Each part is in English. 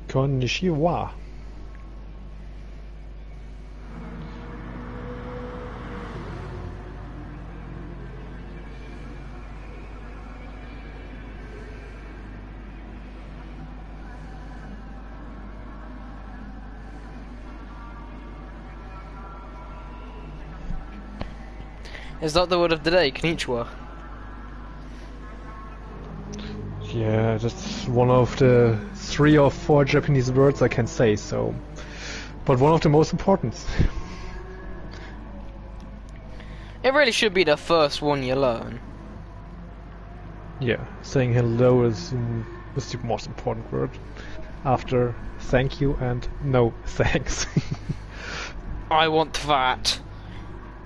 Konnichiwa. Is that the word of the day, Konnichiwa? Yeah, that's one of the 3 or 4 Japanese words I can say, so... But one of the most important. It really should be the first one you learn. Yeah, saying hello is the most important word. After thank you and no thanks. I want that.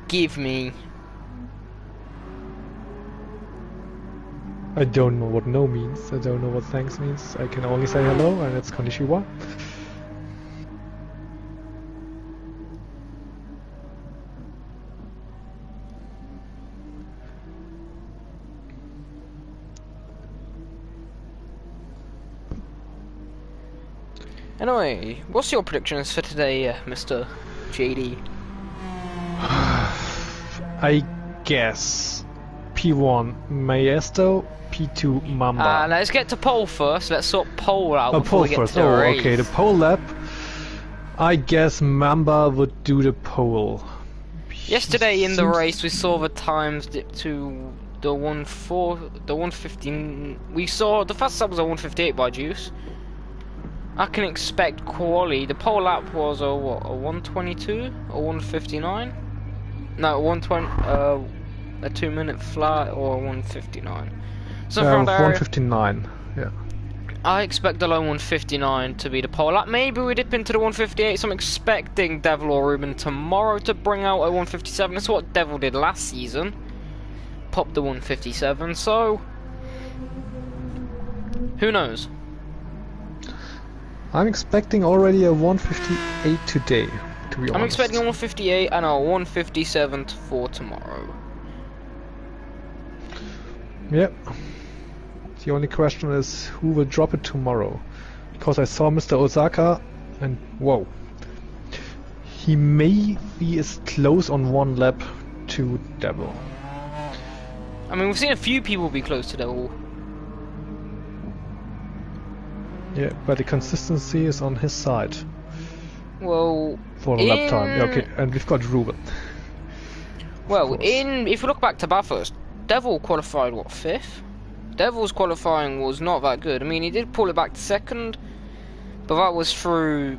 Give me. I don't know what no means, I don't know what thanks means. I can only say hello and it's konnichiwa. Anyway, what's your predictions for today, Mr. JD? I guess P1 Maestro, P2 Mamba. Let's get to pole first. Let's sort pole out before Pole we get first. to the race. Okay, the pole lap. I guess Mamba would do the pole. Yesterday in the race, we saw the times dip to the 115. We saw the fastest lap was a 158 by Juice. I can expect quali. The pole lap was a what? A 122 or 159? No, 120. A 2-minute flat or 159. So from there, 159. Yeah. I expect the low 159 to be the pole lap. Maybe we dip into the 158. So I'm expecting Devil or Ruben tomorrow to bring out a 157. That's what Devil did last season. Popped the 157. So who knows? I'm expecting already a 158 today, to be honest. I'm expecting a 158 and a 157 for tomorrow. Yep. The only question is who will drop it tomorrow. Because I saw Mr. Osaka and whoa. He may be as close on one lap to Devil. I mean, we've seen a few people be close to Devil. Yeah, but the consistency is on his side. Well, for the lap time. Yeah, okay, and we've got Ruben. Well, if we look back to Bathurst, Devil qualified what, 5th? Devil's qualifying was not that good. I mean, he did pull it back to 2nd, but that was through,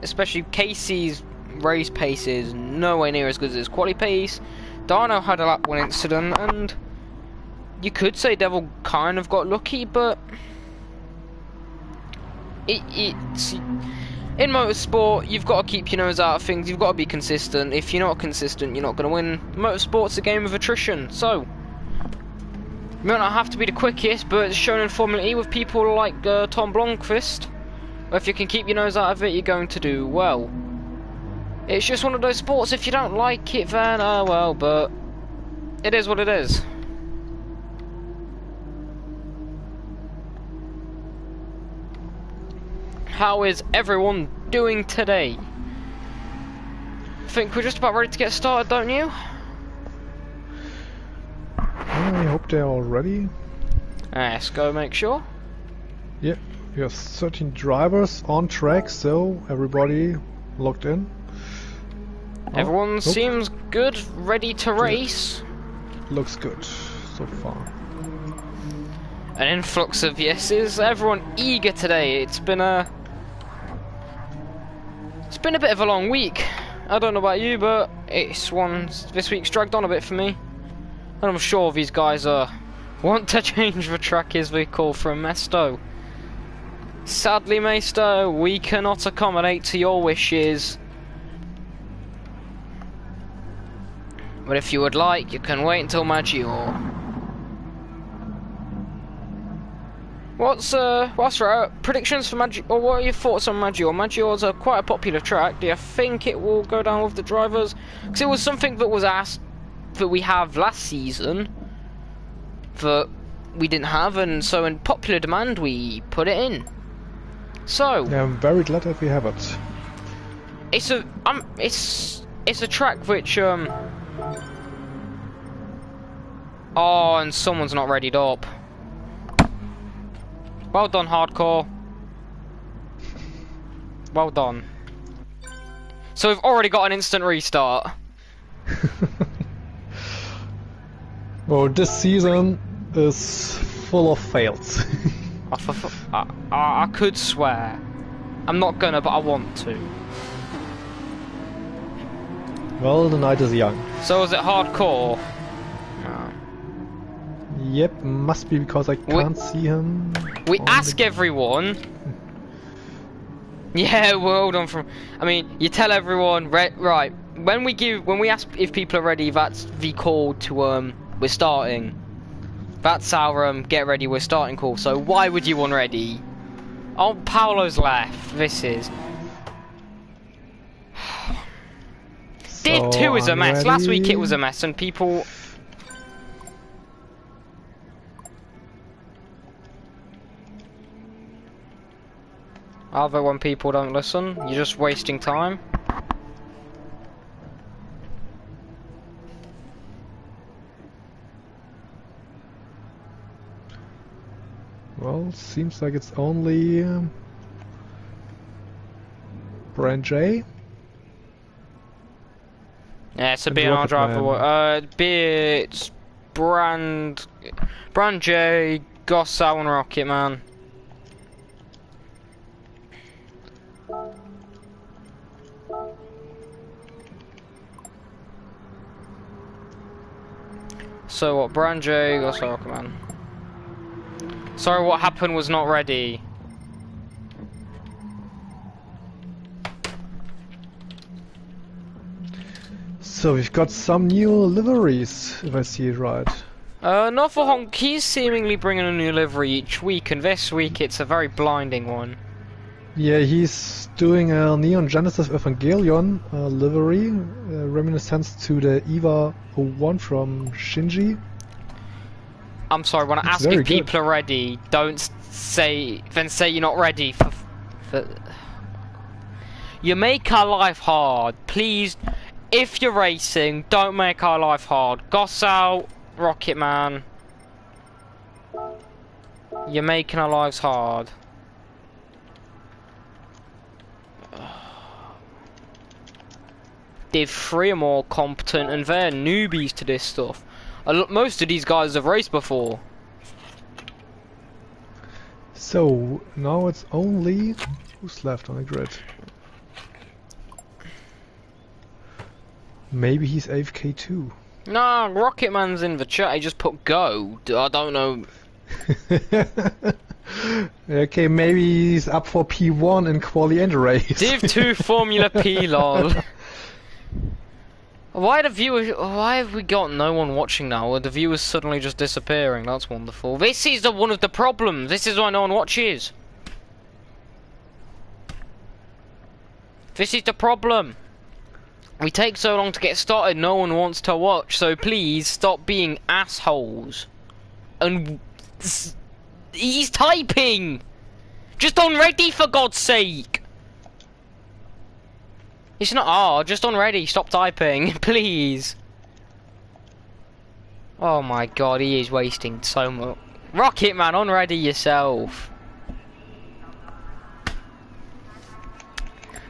especially Casey's race pace is nowhere near as good as his quali pace. Dino had a lap 1 incident, and you could say Devil kind of got lucky, but it's in motorsport, you've got to keep your nose out of things, you've got to be consistent. If you're not consistent, you're not going to win. Motorsport's a game of attrition, so you might not have to be the quickest, but it's shown in Formula E with people like Tom Blomqvist. If you can keep your nose out of it, you're going to do well. It's just one of those sports, if you don't like it, then, well, but it is what it is. How is everyone doing today? I think we're just about ready to get started, don't you? I hope they're all ready. Let's go make sure. Yeah, we have 13 drivers on track, so everybody locked in. Everyone seems good, ready to race. Looks good so far. An influx of yeses. Everyone eager today. It's been a bit of a long week. I don't know about you, but this week's dragged on a bit for me. And I'm sure these guys want to change the track as we call from Mesto. Sadly, Mesto, we cannot accommodate to your wishes. But if you would like, you can wait until Maggiore. What's our predictions for Maggiore, or what are your thoughts on Maggiore? Maggiore's quite a popular track. Do you think it will go down with the drivers? Because it was something that was asked that we have last season that we didn't have, and so in popular demand we put it in. So Yeah, I'm very glad that we have it. it's a it's a track which oh, and someone's not readied up. Well done, hardcore. Well done. So we've already got an instant restart. Well, this season is full of fails. I could swear. I'm not gonna, but I want to. Well, the night is young. So is it hardcore? No. Yep, must be because I can't see him. We ask everyone. Yeah, we're all done from. I mean, you tell everyone, right? When we ask if people are ready, that's the call to we're starting. That's our get ready, we're starting call. So why would you want ready? Oh, Paolo's left. This is. Div 2 is a mess. Ready. Last week it was a mess, and people. Other when people don't listen, you're just wasting time. Well, seems like it's only Brand J. Yeah, it's a And B&R Rocket driver. Man. It's Brand J, Gossau and Rocket Man. So what? Brand J, Gossau, Rocket Man. Sorry, what happened was not ready. So we've got some new liveries, if I see it right. Not for Honk. He's seemingly bringing a new livery each week, and this week it's a very blinding one. Yeah, he's doing a Neon Genesis Evangelion livery, reminiscent to the EVA 01 from Shinji. I'm sorry, when I ask if people are ready, don't say you're not ready for you make our life hard. Please, if you're racing, don't make our life hard. Gossau, Rocket Man. You're making our lives hard. Div 3 are more competent and they're newbies to this stuff. Most of these guys have raced before. So now it's only who's left on the grid. Maybe he's AFK too. Nah, Rocket Man's in the chat. He just put go. I don't know. Okay, maybe he's up for P1 in quali and race. Div 2 Formula P lol. Why have we got no one watching now? Are the viewers suddenly just disappearing? That's wonderful. This is one of the problems. This is why no one watches. This is the problem. We take so long to get started, no one wants to watch. So please stop being assholes. And he's typing. Just on ready, for God's sake. It's not hard, just on ready, stop typing, please. Oh my god, he is wasting so much. Rocket Man, on ready yourself.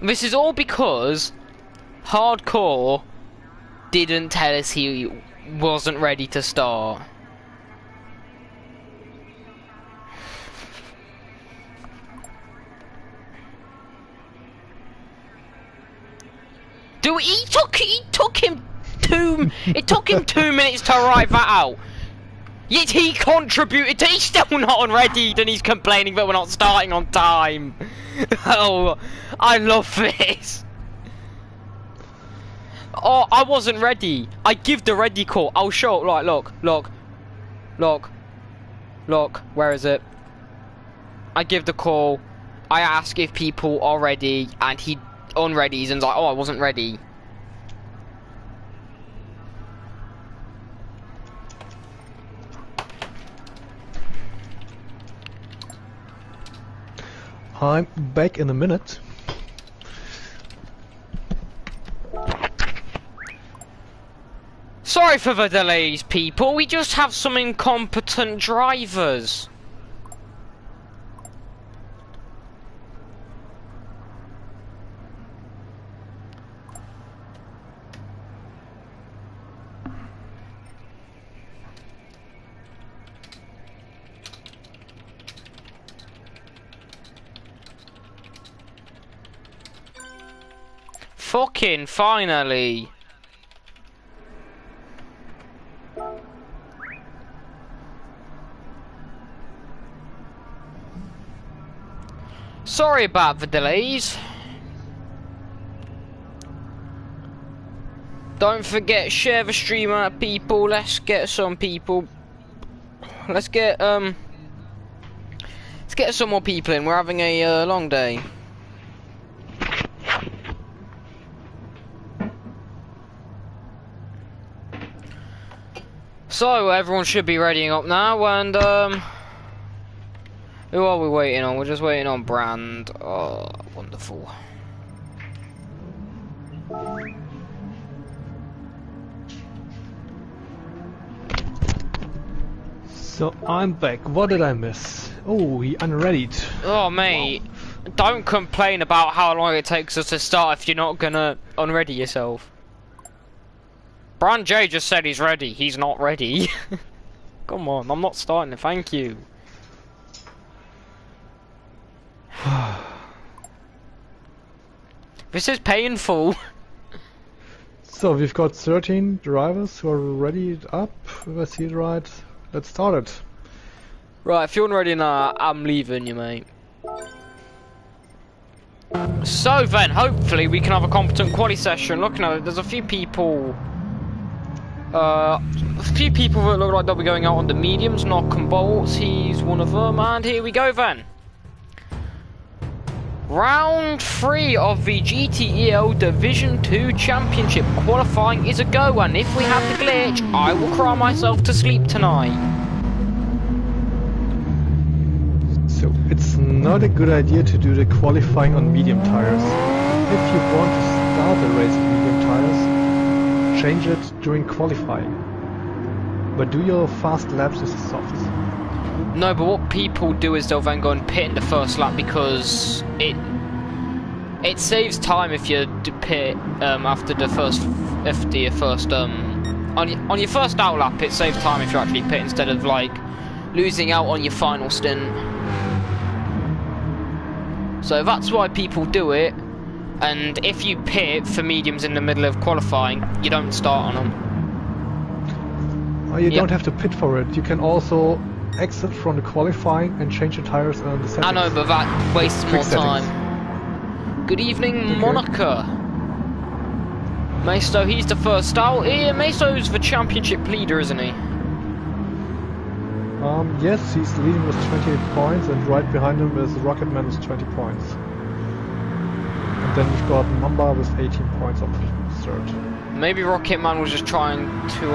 This is all because Hardcore didn't tell us he wasn't ready to start. Dude, it took him 2 minutes to write that out. Yet he contributed to, he's still not on ready, and he's complaining that we're not starting on time. Oh, I love this. Oh, I wasn't ready. I give the ready call. I'll show it. Right, look. Where is it? I give the call. I ask if people are ready, and he unreadies and's like, oh, I wasn't ready. I'm back in a minute. Sorry for the delays, people. We just have some incompetent drivers. Fucking finally. Sorry about the delays. Don't forget, share the stream out, people. Let's get some people. Let's get some more people in. We're having a long day. So everyone should be readying up now, and who are we waiting on? We're just waiting on Brand. Oh, wonderful. So I'm back. What did I miss? Oh, he unreadied. Oh mate, wow. Don't complain about how long it takes us to start if you're not gonna unready yourself. Brand J just said he's ready. He's not ready. Come on, I'm not starting it. Thank you. This is painful. So we've got 13 drivers who are ready up. If I see it right, let's start it. Right, if you're not ready now, I'm leaving you, mate. So then, hopefully we can have a competent quali session. Looking at it, there's a few people that look like they'll be going out on the mediums, knock and bolts. He's one of them, and here we go then. Round 3 of the GTEL Division 2 Championship qualifying is a go, and if we have the glitch, I will cry myself to sleep tonight. So it's not a good idea to do the qualifying on medium tires. If you want to start the race with medium tires, change it during qualifying. But do your fast laps with the softs. No, but what people do is they'll then go and pit in the first lap because it saves time if you pit after the first on your first out lap. It saves time if you actually pit instead of like losing out on your final stint. So that's why people do it. And if you pit for mediums in the middle of qualifying, you don't start on them. Oh, you don't have to pit for it. You can also exit from the qualifying and change the tires and the settings. I know, but that wastes more time. Good evening, okay. Monica. Mesto, he's the first out. Yeah, Mesto's the championship leader, isn't he? Yes, he's leading with 28 points, and right behind him is Rocketman with 20 points. And then we've got Mamba with 18 points up third. Maybe Rocketman was just trying to,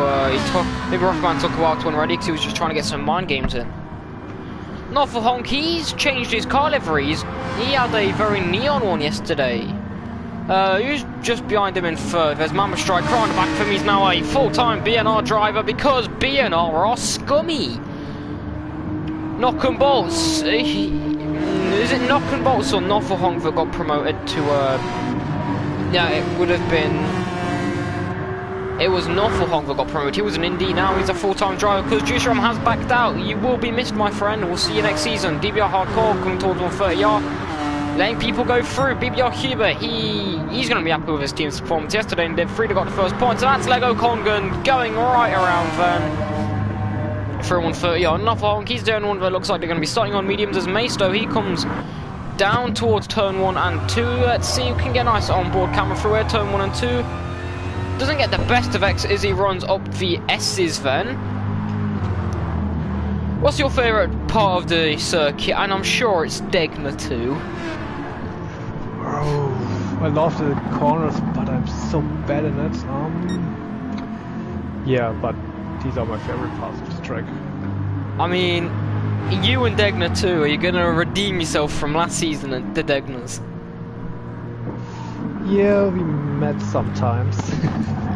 maybe Rocketman took a while to unready because he was just trying to get some mind games in. Not for Honk, he's changed his car liveries. He had a very neon one yesterday. He was just behind him in third. There's Mamba Striker on the back of him. He's now a full-time BNR driver because BNR are scummy. Knock and Bolts. Is it Knock and Bolts or Not for Honk that got promoted to, yeah, it would have been... It was not for Honk that got promoted. He was an indie, now he's a full-time driver because Juiceram has backed out. You will be missed, my friend. We'll see you next season. DBR Hardcore coming towards 130R. Letting people go through. BBR Huber, he's going to be happy with his team's performance yesterday and did. Frida got the first point. So that's Lego Congan going right around then. For 130R. Not for Honk, he's doing one that looks like they're going to be starting on mediums as Mesto. He comes down towards turn 1 and 2. Let's see who can get a nice onboard camera through here. Turn 1 and 2. Doesn't get the best of X as he runs up the S's then. What's your favourite part of the circuit? And I'm sure it's Degna too. Oh, I love the corners, but I'm so bad in it. Yeah, but these are my favorite parts of this track. I mean, You and Degner too, are you going to redeem yourself from last season at the Degners? Yeah, we met sometimes.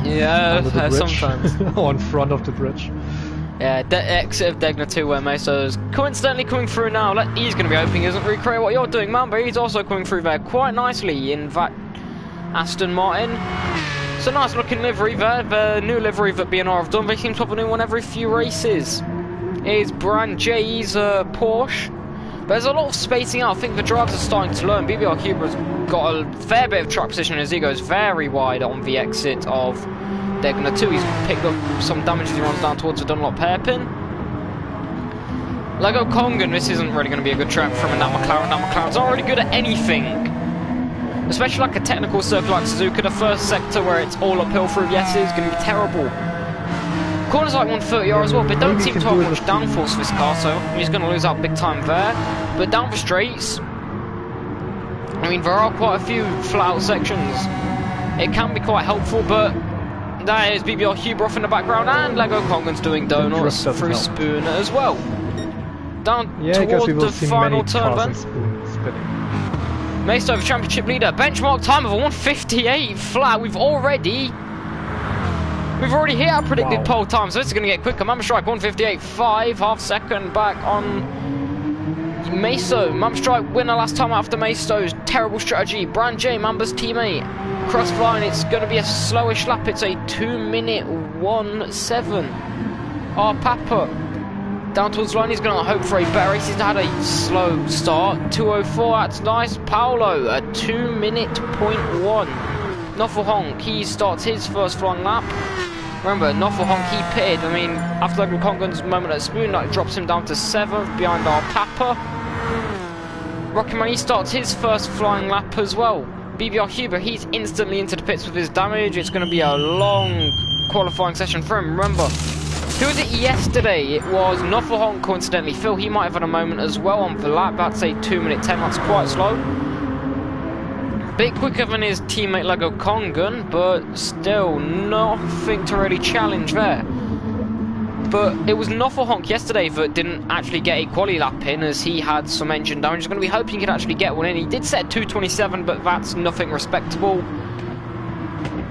Yeah, Under the bridge. sometimes. Or in front of the bridge. Yeah, exit of Degner 2 where Meso's coincidentally coming through now. He's going to be hoping he doesn't recreate what you're doing, man, but he's also coming through there quite nicely in that Aston Martin. It's a nice looking livery there, the new livery that B&R have done. They seem to have a new one every few races. Here's Brand J's Porsche. There's a lot of spacing out. I think the drivers are starting to learn. BBR Huber's got a fair bit of track position as he goes very wide on the exit of Degner 2. He's picked up some damage as he runs down towards the Dunlop hairpin. Lego Kongen, this isn't really going to be a good track from that McLaren. That McLaren's not really good at anything. Especially like a technical circuit like Suzuka. The first sector where it's all uphill through the S's is going to be terrible. Corners like 130R as well, but don't seem to have much downforce for this car, so he's going to lose out big time there. But down the straights, I mean, there are quite a few flat out sections. It can be quite helpful, but there is BBR Huber off in the background, and Lego Kongen's doing donuts through Spoon as well. Down toward the final turn then. Meso, the championship leader, benchmark time of a 1:58 flat. We've already hit our predicted pole time, so this is going to get quicker. Mamba Strike 1:58.5, half second back on Meso. Mamba Strike winner last time after Meso's terrible strategy. Brand J, Mamba's teammate. Cross line, it's going to be a slowish lap. It's a 2-minute 1:7. Oh, Papa. Down towards the line, he's going to hope for a better race. He's had a slow start. 2:04, that's nice. Paolo, a 2-minute 0.1. Noffelhonk, he starts his first flying lap. Remember, Noffelhonk, he pitted. I mean, after Lego Kongen's moment at Spoon, that drops him down to 7th behind our Papa. Rockyman, he starts his first flying lap as well. BBR Huber, he's instantly into the pits with his damage. It's going to be a long qualifying session for him. Remember, who was it yesterday? It was Noffelhonk, coincidentally. Phil, he might have had a moment as well on the lap. That's a 2-minute 10, that's quite slow. Bit quicker than his teammate Lego Kongen, but still nothing to really challenge there. But it was Noffelhonk yesterday that didn't actually get a quali lap in, as he had some engine damage. He's going to be hoping he could actually get one in. He did set 2:27, but that's nothing respectable.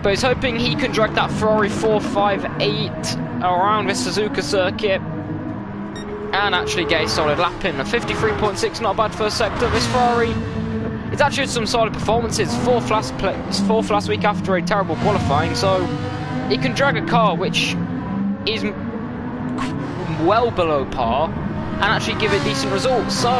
But he's hoping he can drag that Ferrari 458 around this Suzuka circuit and actually get a solid lap in. A 53.6, not a bad first sector. This Ferrari, it's actually some solid performances. Fourth last week after a terrible qualifying, so he can drag a car which is well below par and actually give it decent results. So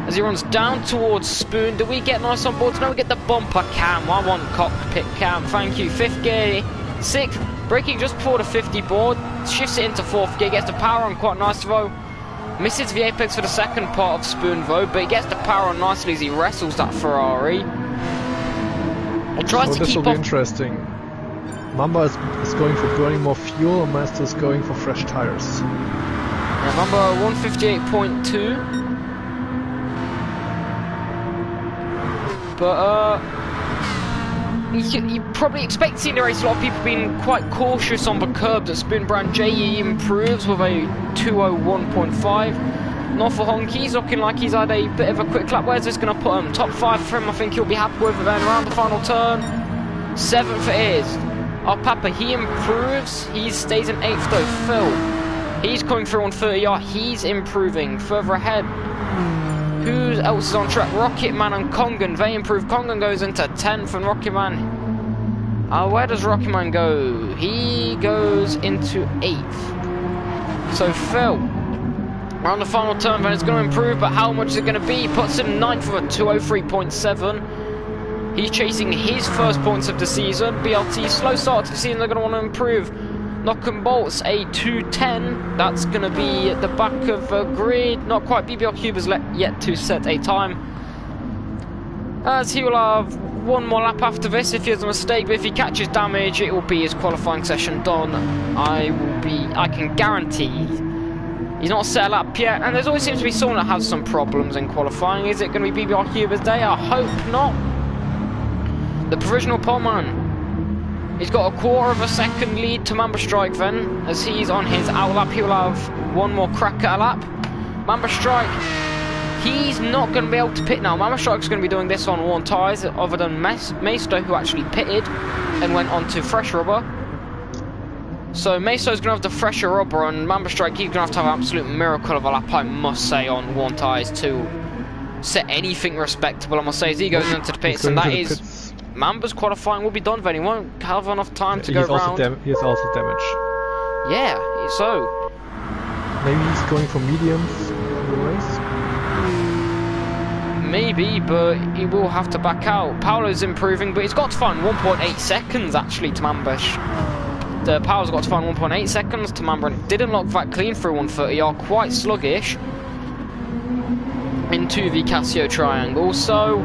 as he runs down towards Spoon, do we get nice on boards? No, we get the bumper cam. I want cockpit cam, thank you. 5th gear, 6th, braking just before the 50 board, shifts it into 4th gear, gets the power on quite nice though. Misses the apex for the second part of Spoon though, but he gets the power on nicely as he wrestles that Ferrari. He tries to keep off. This will be interesting. Mamba is going for burning more fuel, and Master is going for fresh tires. Yeah, Mamba 158.2. But you probably expect to see in the race a lot of people being quite cautious on the curbs at Spoon. Brand JE improves with a 201.5. Noffelhonky's looking like he's had a bit of a quick lap. Where's this going to put him? Top 5 for him, I think he'll be happy with it. Then around the final turn, 7th it is. Our Papa, he improves. He stays in 8th though. Phil, he's coming through on 30R. He's improving. Further ahead, who else is on track? Rocketman and Kongen, they improve. Kongen goes into 10th and Rocketman, where does Rocketman go? He goes into 8th. So Phil, around the final turn then it's going to improve, but how much is it going to be? He puts him 9th with a 203.7. He's chasing his first points of the season. BLT, slow start to the season, they're going to want to improve. Knock and bolts, a 210. That's going to be at the back of the grid. Not quite. BBR Huber's yet to set a time, as he will have one more lap after this if he has a mistake. But if he catches damage, it will be his qualifying session done. I can guarantee he's not set a lap yet. And there's always seems to be someone that has some problems in qualifying. Is it going to be BBR Huber's day? I hope not. The provisional pole man, he's got a 1/4 second lead to Mamba Strike then, as he's on his out lap. He will have one more crack at a lap. Mamba Strike, he's not going to be able to pit now. Mamba Strike's going to be doing this on worn tyres, other than Maisto, who actually pitted and went on to fresh rubber. So Maisto's going to have the fresher rubber, and Mamba Strike, he's going to have an absolute miracle of a lap, I must say, on worn tyres to set anything respectable, I must say, as he goes into the pits, and that is... Mamba's qualifying will be done then. He won't have enough time to go around. He is also damaged. Yeah, so... Maybe he's going for mediums in the race? Maybe, but he will have to back out. Paolo's improving, but he's got to find 1.8 seconds actually to Mamba. Paolo's got to find 1.8 seconds to Mamba, and it didn't look that clean through 130. Are quite sluggish into the Casio triangle, so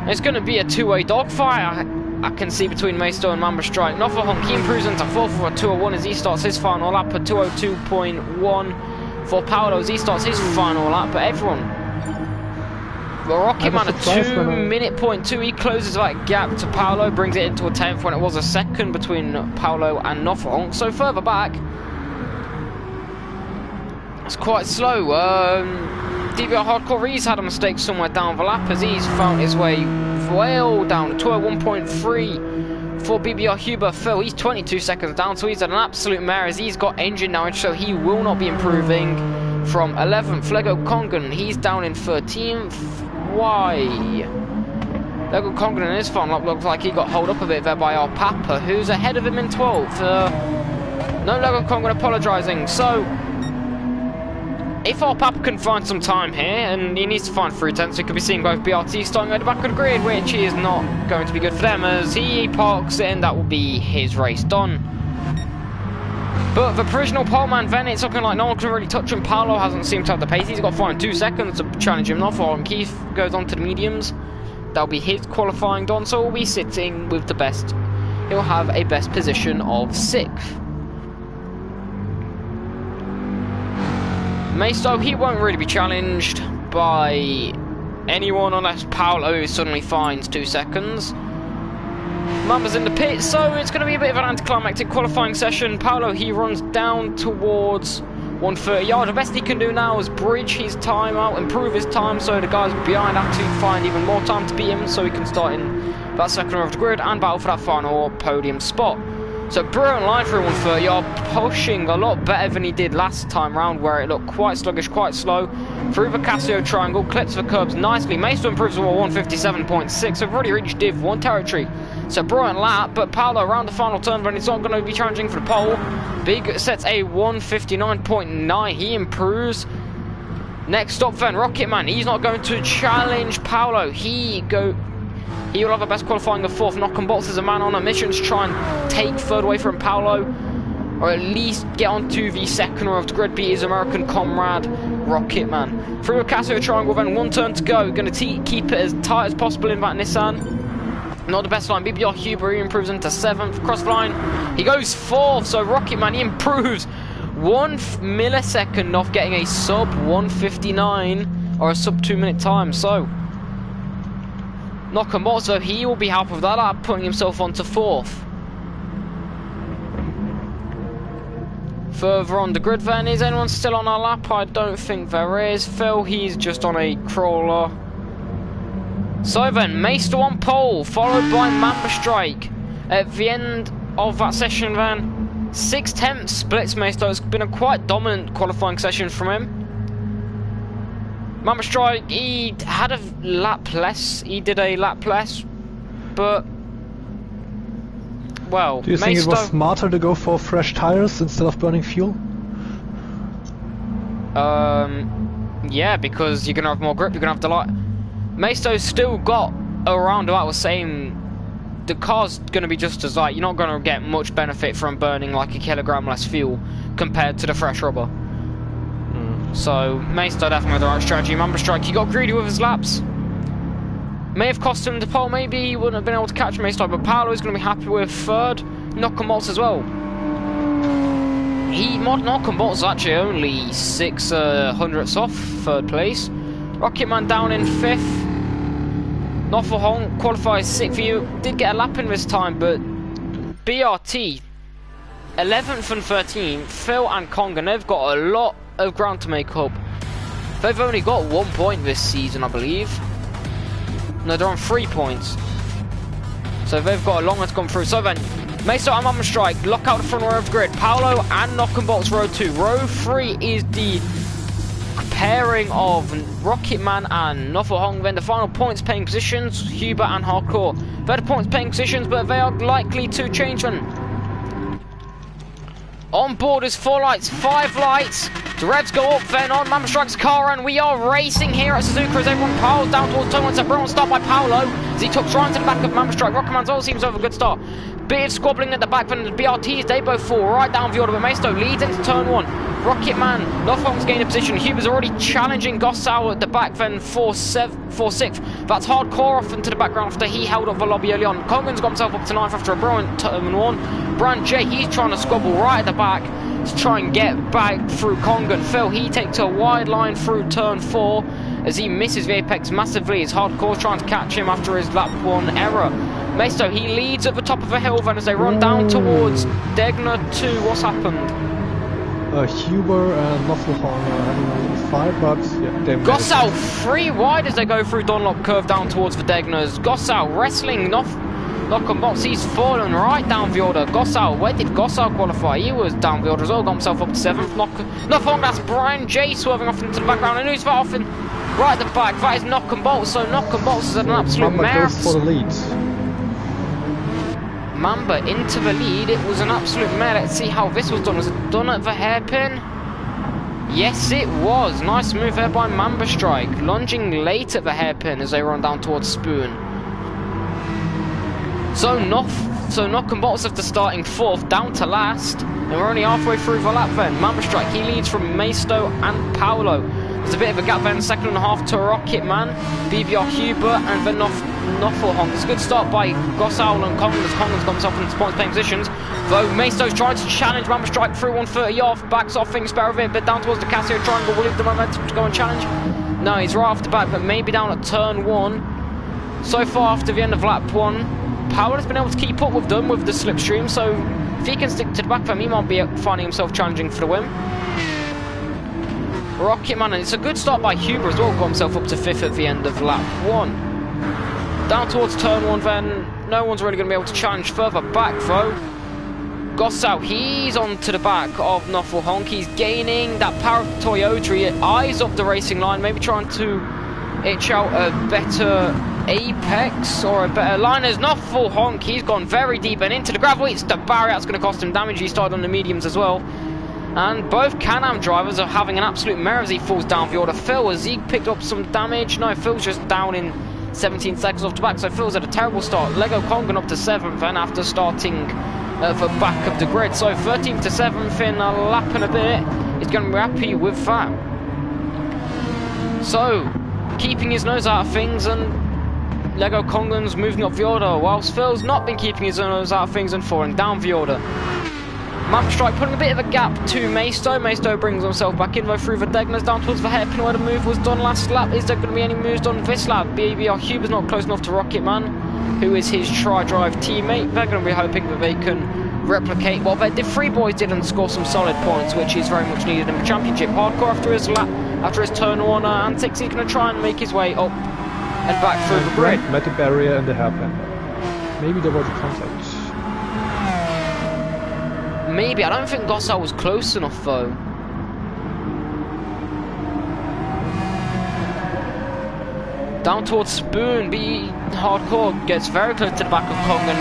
it's going to be a two-way dogfight. I can see between Maisto and Mamba Strike. Nofahonk, he improves into 4th for a 2:01 as he starts his final lap at 2:02.1 for Paolo as he starts his final lap. But everyone, the Rocket Man at 2:02, he closes that gap to Paolo, brings it into a 10th when it was a second between Paolo and Nofahonk. So further back, it's quite slow. DBR Hardcore, he's had a mistake somewhere down the lap as he's found his way well down to 2:01.3 for BBR Huber. Phil, he's 22 seconds down, so he's at an absolute mare as he's got engine damage, so he will not be improving from 11th. Lego Kongan, he's down in 13th. Why? Lego Kongan in his final lap looks like he got held up a bit there by our Papa, who's ahead of him in 12th. No Lego Kongan apologising, so... if our Papa can find some time here, and he needs to find 3/10, so he could be seeing both BRT starting at the back of the grid, which is not going to be good for them, as he parks it, and that will be his race done. But the provisional pole man, then, it's looking like no one can really touch him. Paolo hasn't seemed to have the pace. He's got to find 2 seconds to challenge him off, and Keith goes on to the mediums. That'll be his qualifying done, so he'll be sitting with the best. He'll have a best position of 6th. Maisto, he won't really be challenged by anyone unless Paolo suddenly finds 2 seconds. Mamba's in the pit, so it's going to be a bit of an anticlimactic qualifying session. Paolo, he runs down towards 130 yard. The best he can do now is bridge his time out, improve his time, so the guys behind have to find even more time to beat him, so he can start in that second row of the grid and battle for that final podium spot. So brilliant line through 130 yard, pushing a lot better than he did last time round, where it looked quite sluggish, quite slow. Through the Casio triangle, clips the curbs nicely. Maisto improves to 157.6, so we've already reached Div 1 territory. So brilliant lap, but Paolo around the final turn when he's not going to be challenging for the pole. Big sets a 159.9, he improves. Next up then, Rocket Man, he's not going to challenge Paolo. He will have the best qualifying of 4th. Knock and Bolts is a man on a mission to try and take 3rd away from Paolo, or at least get onto the second row of the grid, beat his American comrade, Rocket Man. Through a Casio triangle then, 1 turn to go. Going to keep it as tight as possible in that Nissan. Not the best line. BBR Huber, he improves into 7th. Cross the line, he goes 4th. So Rocket Man, he improves 1 millisecond off getting a sub 159 or a sub 2 minute time. So Nakamoto, he will be happy with that lap, putting himself onto 4th. Further on the grid then, is anyone still on our lap? I don't think there is. Phil, he's just on a crawler. So then, Maisto on pole, followed by Mamba Strike. At the end of that session then, 6/10 splits Maisto. It's been a quite dominant qualifying session from him. Mamba Strike, he had a lap less. He did a lap less, but well. Do you think it was smarter to go for fresh tires instead of burning fuel? Yeah, because you're gonna have more grip. You're gonna have the light. Maisto's still got around about the same. The car's gonna be just as light. You're not gonna get much benefit from burning like a kilogram less fuel compared to the fresh rubber. So Maisto definitely the right strategy. Mamba Strike, he got greedy with his laps. May have cost him the pole. Maybe he wouldn't have been able to catch Maisto, but Paolo is going to be happy with 3rd. Knock and Bolts as well. Knock and Bolts is actually only 6 hundredths off 3rd place. Rocket Man down in 5th. Nofahonk qualifies 6th. You did get a lap in this time, but BRT 11th and 13th. Phil and Kongan, they've got a lot of ground to make up. They've only got 1 point this season, I believe. No, they're on 3 points. So they've got a long one to come through. So then, Mesa and Mama Strike lock out the front row of the grid. Paolo and Knock and Bolts row 2. Row 3 is the pairing of Rocket Man and Nuffle Hong. Then the final points paying positions, Huber and Hardcore. They're the points paying positions, but they are likely to change them. On board is 4 lights, 5 lights. The revs go up then on Mama Strike's car, and we are racing here at Suzuka as everyone piles down towards turn 1. So brilliant start by Paolo as he tucks right into the back of Mama Strike. Rocketman's all seems to have a good start. Bit of squabbling at the back from the BRTs, they both fall right down the order, but Maisto leads into turn 1. Rocket Man, Nufflong's gained a position. Huber's already challenging Gossau at the back, then 4-6th. That's Hardcore off into the background after he held up the lobby early on. Congan's got himself up to 9th after a brilliant turn 1. Brand J, he's trying to squabble right at the back to try and get back through Congan. Phil, he takes a wide line through turn 4 as he misses the apex massively as Hardcore trying to catch him after his lap 1 error. Maisto, he leads at the top of a hill then as they run down towards Degner 2. What's happened? Huber and Nufflehorn are having a little fight, but yeah, they Gossau 3 wide as they go through Dunlop curve down towards the Degners. Gossau wrestling Knock and Box, he's fallen right down the order. Gossau, where did Gossau qualify? He was down the order as well, got himself up to 7th. Nufflehorn, that's Brian J swerving off into the background, and who's that off in right at the back? That is Knock and Bolt, so Knock and Bolt is an absolute mare. goes for the lead. Mamba into the lead. It was an absolute mare. Let's see how this was done. Was it done at the hairpin? Yes, it was. Nice move there by Mamba Strike. Lunging late at the hairpin as they run down towards Spoon. So Knock and Bolts after starting 4th, down to last. And we're only halfway through the lap then. Mamba Strike, he leads from Maisto and Paolo. There's a bit of a gap then, 2nd and a half to Rocket Man, BBR Huber, and then Nufflehong. It's a good start by Gossau and Congan as Congan's got himself into points paying positions. Though Maisto's trying to challenge Mamba Strike through 130 off, backs off things better a bit, but down towards the Casio triangle. Will leave the momentum to go and challenge. No, he's right off the back, but maybe down at turn 1. So far after the end of lap 1, Paolo has been able to keep up with them with the slipstream, so if he can stick to the back of him, he might be finding himself challenging for the win. Rocket Man, and it's a good start by Huber as well, got himself up to 5th at the end of lap 1. Down towards turn 1 then, no one's really going to be able to challenge further back though. Gossau, he's on to the back of Nufflehong, he's gaining that power of Toyota, he eyes up the racing line, maybe trying to itch out a better apex or a better line as Nufflehong, he's gone very deep and into the gravel. It's the barrier that's going to cost him damage. He started on the mediums as well. And both Can-Am drivers are having an absolute mare as he falls down the order. Phil, has he picked up some damage? No, Phil's just down in 17 seconds off the back, so Phil's had a terrible start. Lego Congan up to 7th then after starting at the back of the grid. So 13th to 7th in a lap and a bit. He's going to be happy with that. So, keeping his nose out of things, and Lego Congan's moving up the order, whilst Phil's not been keeping his nose out of things and falling down the order. Mamba Strike putting a bit of a gap to Maisto. Maisto brings himself back in though through the Degners down towards the hairpin where the move was done last lap. Is there going to be any moves done this lap? BBR Huber's not close enough to Rocket Man, who is his tri-drive teammate. They're going to be hoping that they can replicate what the 3 boys did and score some solid points, which is very much needed in the championship. Hardcore after his lap, after his turn 1 antics, he's going to try and make his way up and back through the grid. Met the barrier and the hairpin. Maybe there was a contact. Maybe, I don't think Gossau was close enough though. Down towards Spoon, Hardcore gets very close to the back of Congan.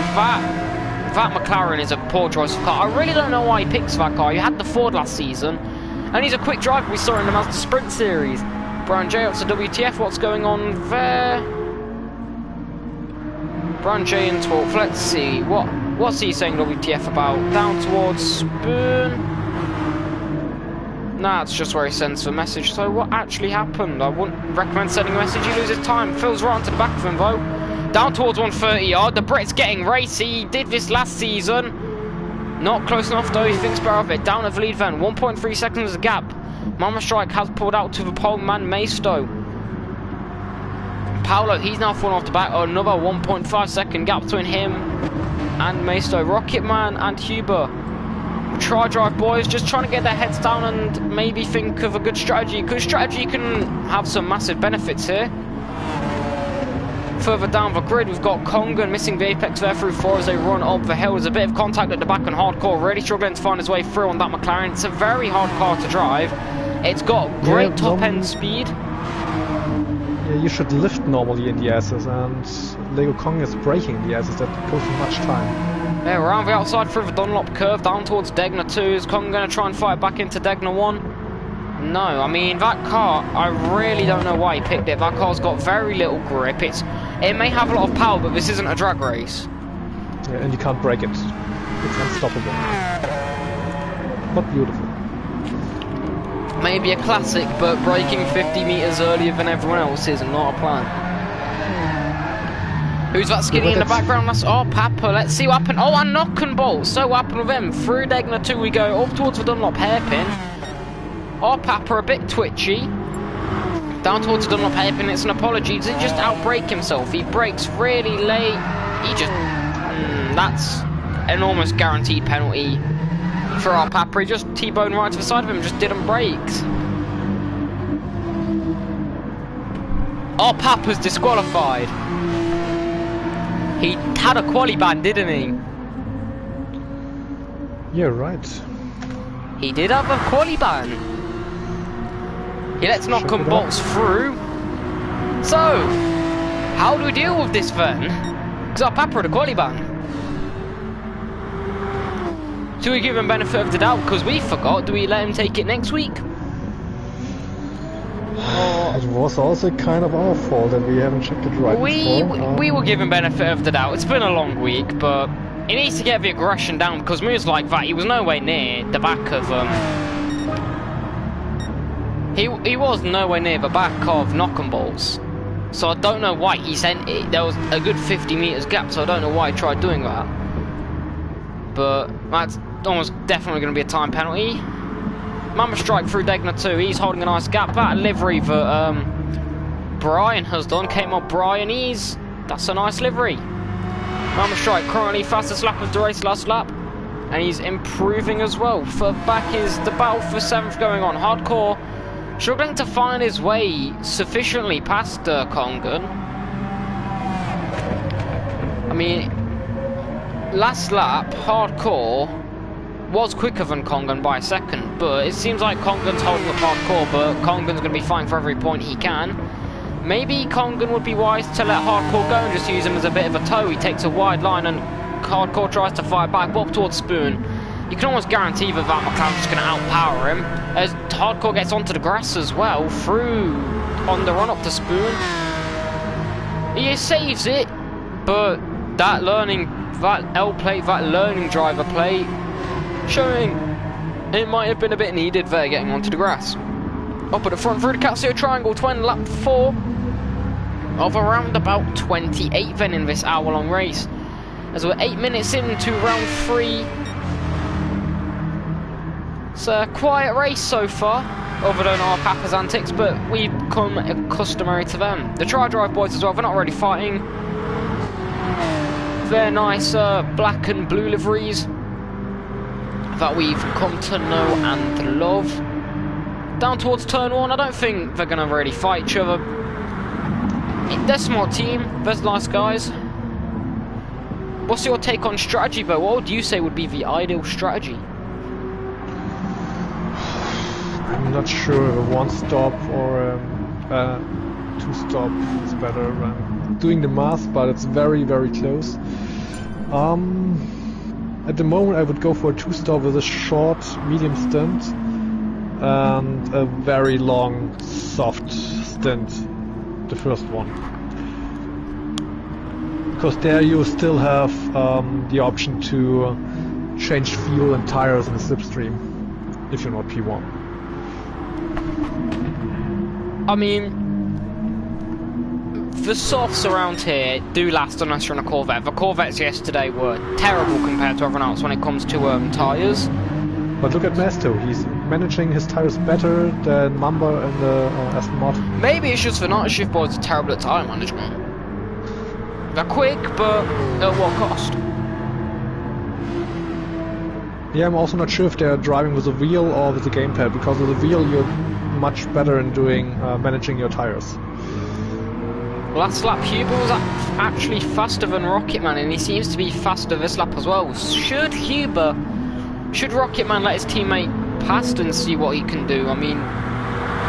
That McLaren is a poor choice of car. I really don't know why he picks that car. He had the Ford last season, and he's a quick driver. We saw in the Mazda Sprint Series. Brian J up to WTF, what's going on there? Brian J in 12th, let's see, what's he saying WTF about? Down towards Spoon. Nah, it's just where he sends the message. So what actually happened? I wouldn't recommend sending a message, he loses time. Phil's right onto the back of him though. Down towards 130 yard, the Brit's getting racy, he did this last season. Not close enough though, he thinks better of it. Down at the lead then, 1.3 seconds gap. Mama Strike has pulled out to the pole man Maisto. Paolo, he's now fallen off the back. Another 1.5 second gap between him and Maisto. Rocket Man and Huber Try drive boys just trying to get their heads down and maybe think of a good strategy, because strategy can have some massive benefits here. Further down the grid, we've got Kongan missing the apex there through 4 as they run up the hill. There's a bit of contact at the back and Hardcore really struggling to find his way through on that McLaren. It's a very hard car to drive. It's got great top-end speed. Yeah, you should lift normally in the S's, and Lego Kong is braking in the S's. That costs much time. Yeah, around the outside through the Dunlop curve, down towards Degner 2. Is Kong going to try and fight back into Degner 1? No, I mean, that car, I really don't know why he picked it. That car's got very little grip. It may have a lot of power, but this isn't a drag race. Yeah, and you can't break it. It's unstoppable. But beautiful. Maybe a classic, but braking 50 meters earlier than everyone else is not a plan. Who's that skinny in the background? That's Papa. Let's see what happened. Oh, and knock and bolt. So what happened with him? Through Degner 2 we go, up towards the Dunlop hairpin. Papa a bit twitchy. Down towards the Dunlop hairpin, it's an apology. Does he just outbrake himself? He brakes really late. He just... that's an almost guaranteed penalty for Papa. He just T-boned right to the side of him, just didn't brake. Papa's disqualified. He had a quali ban, didn't he? Yeah, right. He did have a quali ban. He lets knock and bolts through. So, how do we deal with this then? Because Papa had a quali ban. Do we give him benefit of the doubt because we forgot? Do we let him take it next week? It was also kind of our fault that we haven't checked it right before. We will give him benefit of the doubt. It's been a long week, but he needs to get the aggression down because moves like that, he was nowhere near the back of He was nowhere near the back of knock and bolts. So I don't know why he sent it. There was a good 50 meters gap, so I don't know why he tried doing that. But that's almost definitely going to be a time penalty. Mama strike through Degner 2. He's holding a nice gap. That livery that Brian has done came up Brian. That's a nice livery. Mama strike currently fastest lap of the race last lap. And he's improving as well. For back is the battle for 7th going on. Hardcore struggling to find his way sufficiently past Kongan. I mean, last lap, Hardcore was quicker than Kongan by a second, but it seems like Kongan's holding up Hardcore, but Kongan's going to be fighting for every point he can. Maybe Kongan would be wise to let Hardcore go and just use him as a bit of a tow. He takes a wide line and Hardcore tries to fight back, up towards Spoon. You can almost guarantee that McLaren's just going to outpower him, as Hardcore gets onto the grass as well, through on the run up to Spoon. He saves it, but that L plate, that learning driver plate, showing it might have been a bit needed there getting onto the grass. Up at the front through the Casio triangle, 20 lap 4 of around about 28 then in this hour-long race. As we're 8 minutes into round 3. It's a quiet race so far, other than our Papa's antics, but we've become customary to them. The tri-drive boys as well, they're not really fighting. They're nice black and blue liveries that we've come to know and love. Down towards turn 1, I don't think they're going to really fight each other. They're a smart team, they're nice guys. What's your take on strategy, though? What would you say would be the ideal strategy? I'm not sure if a one-stop or a two-stop is better. I'm doing the math, but it's very, very close. At the moment I would go for a two-stop with a short, medium stint and a very long, soft stint, the first one. Because there you still have the option to change fuel and tires in the slipstream, if you're not P1. I mean, the softs around here do last unless you're on a Corvette. The Corvettes yesterday were terrible compared to everyone else when it comes to tyres. But look at Mesto, he's managing his tyres better than Mamba and the Aston Martin. Maybe it's just the night shift boys are terrible at tyre management. They're quick, but at what cost? Yeah, I'm also not sure if they're driving with a wheel or with a gamepad, because with a wheel you're much better in doing managing your tires. Last lap, Huber was actually faster than Rocketman, and he seems to be faster this lap as well. Should Rocketman let his teammate past and see what he can do? I mean,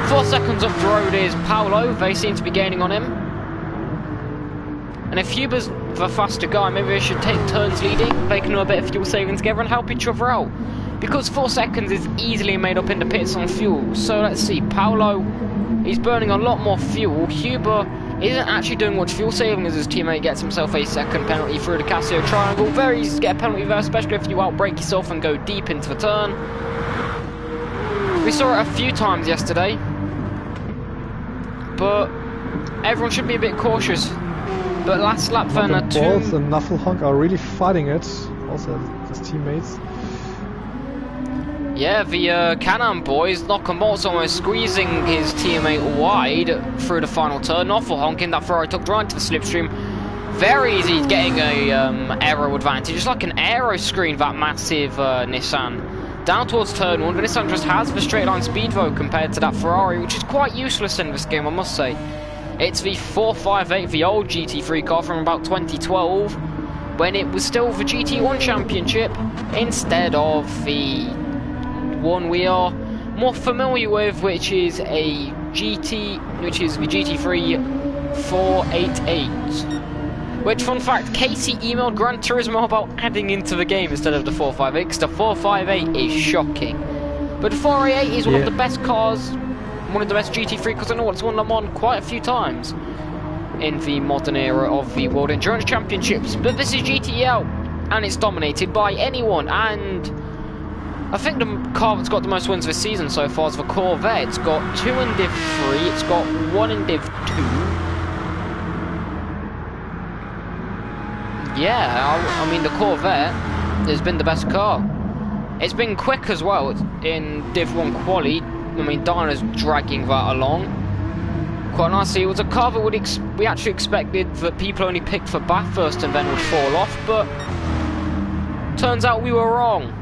4 seconds off the road is Paolo. They seem to be gaining on him. And if Huber's the faster guy, maybe they should take turns leading. They can do a bit of fuel saving together and help each other out. Because 4 seconds is easily made up in the pits on fuel. So let's see, Paolo, he's burning a lot more fuel. Huber isn't actually doing much fuel saving as his teammate gets himself a second penalty through the Casio triangle. Very easy to get a penalty there, especially if you outbrake yourself and go deep into the turn. We saw it a few times yesterday, but everyone should be a bit cautious. But last lap then, Balls and Nuffelhonk are really fighting it, also his teammates. Yeah, the Can-Am boys, Nakamoto's almost squeezing his teammate wide through the final turn. Nuffelhonk in that Ferrari took right to the slipstream. Very easy getting a aero advantage. It's like an aero screen, that massive Nissan. Down towards turn 1, the Nissan just has the straight line speed though compared to that Ferrari, which is quite useless in this game, I must say. It's the 458, the old GT3 car from about 2012, when it was still the GT1 Championship, instead of the one we are more familiar with, which is the GT3 488. Which, fun fact, Casey emailed Gran Turismo about adding into the game instead of the 458, because the 458 is shocking. But the 488 is one of the best cars, one of the best GT3 cars. I know it's won Le Mans quite a few times in the modern era of the World Endurance Championships. But this is GTEL, and it's dominated by anyone, and I think the car that's got the most wins this season so far is the Corvette. It's got 2 in Div 3, it's got 1 in Div 2. Yeah, I mean, the Corvette has been the best car. It's been quick as well in Div 1 quali. I mean, Dyna's dragging that along quite nicely. It was a car that we actually expected that people only picked for Bathurst and then would fall off, but turns out we were wrong.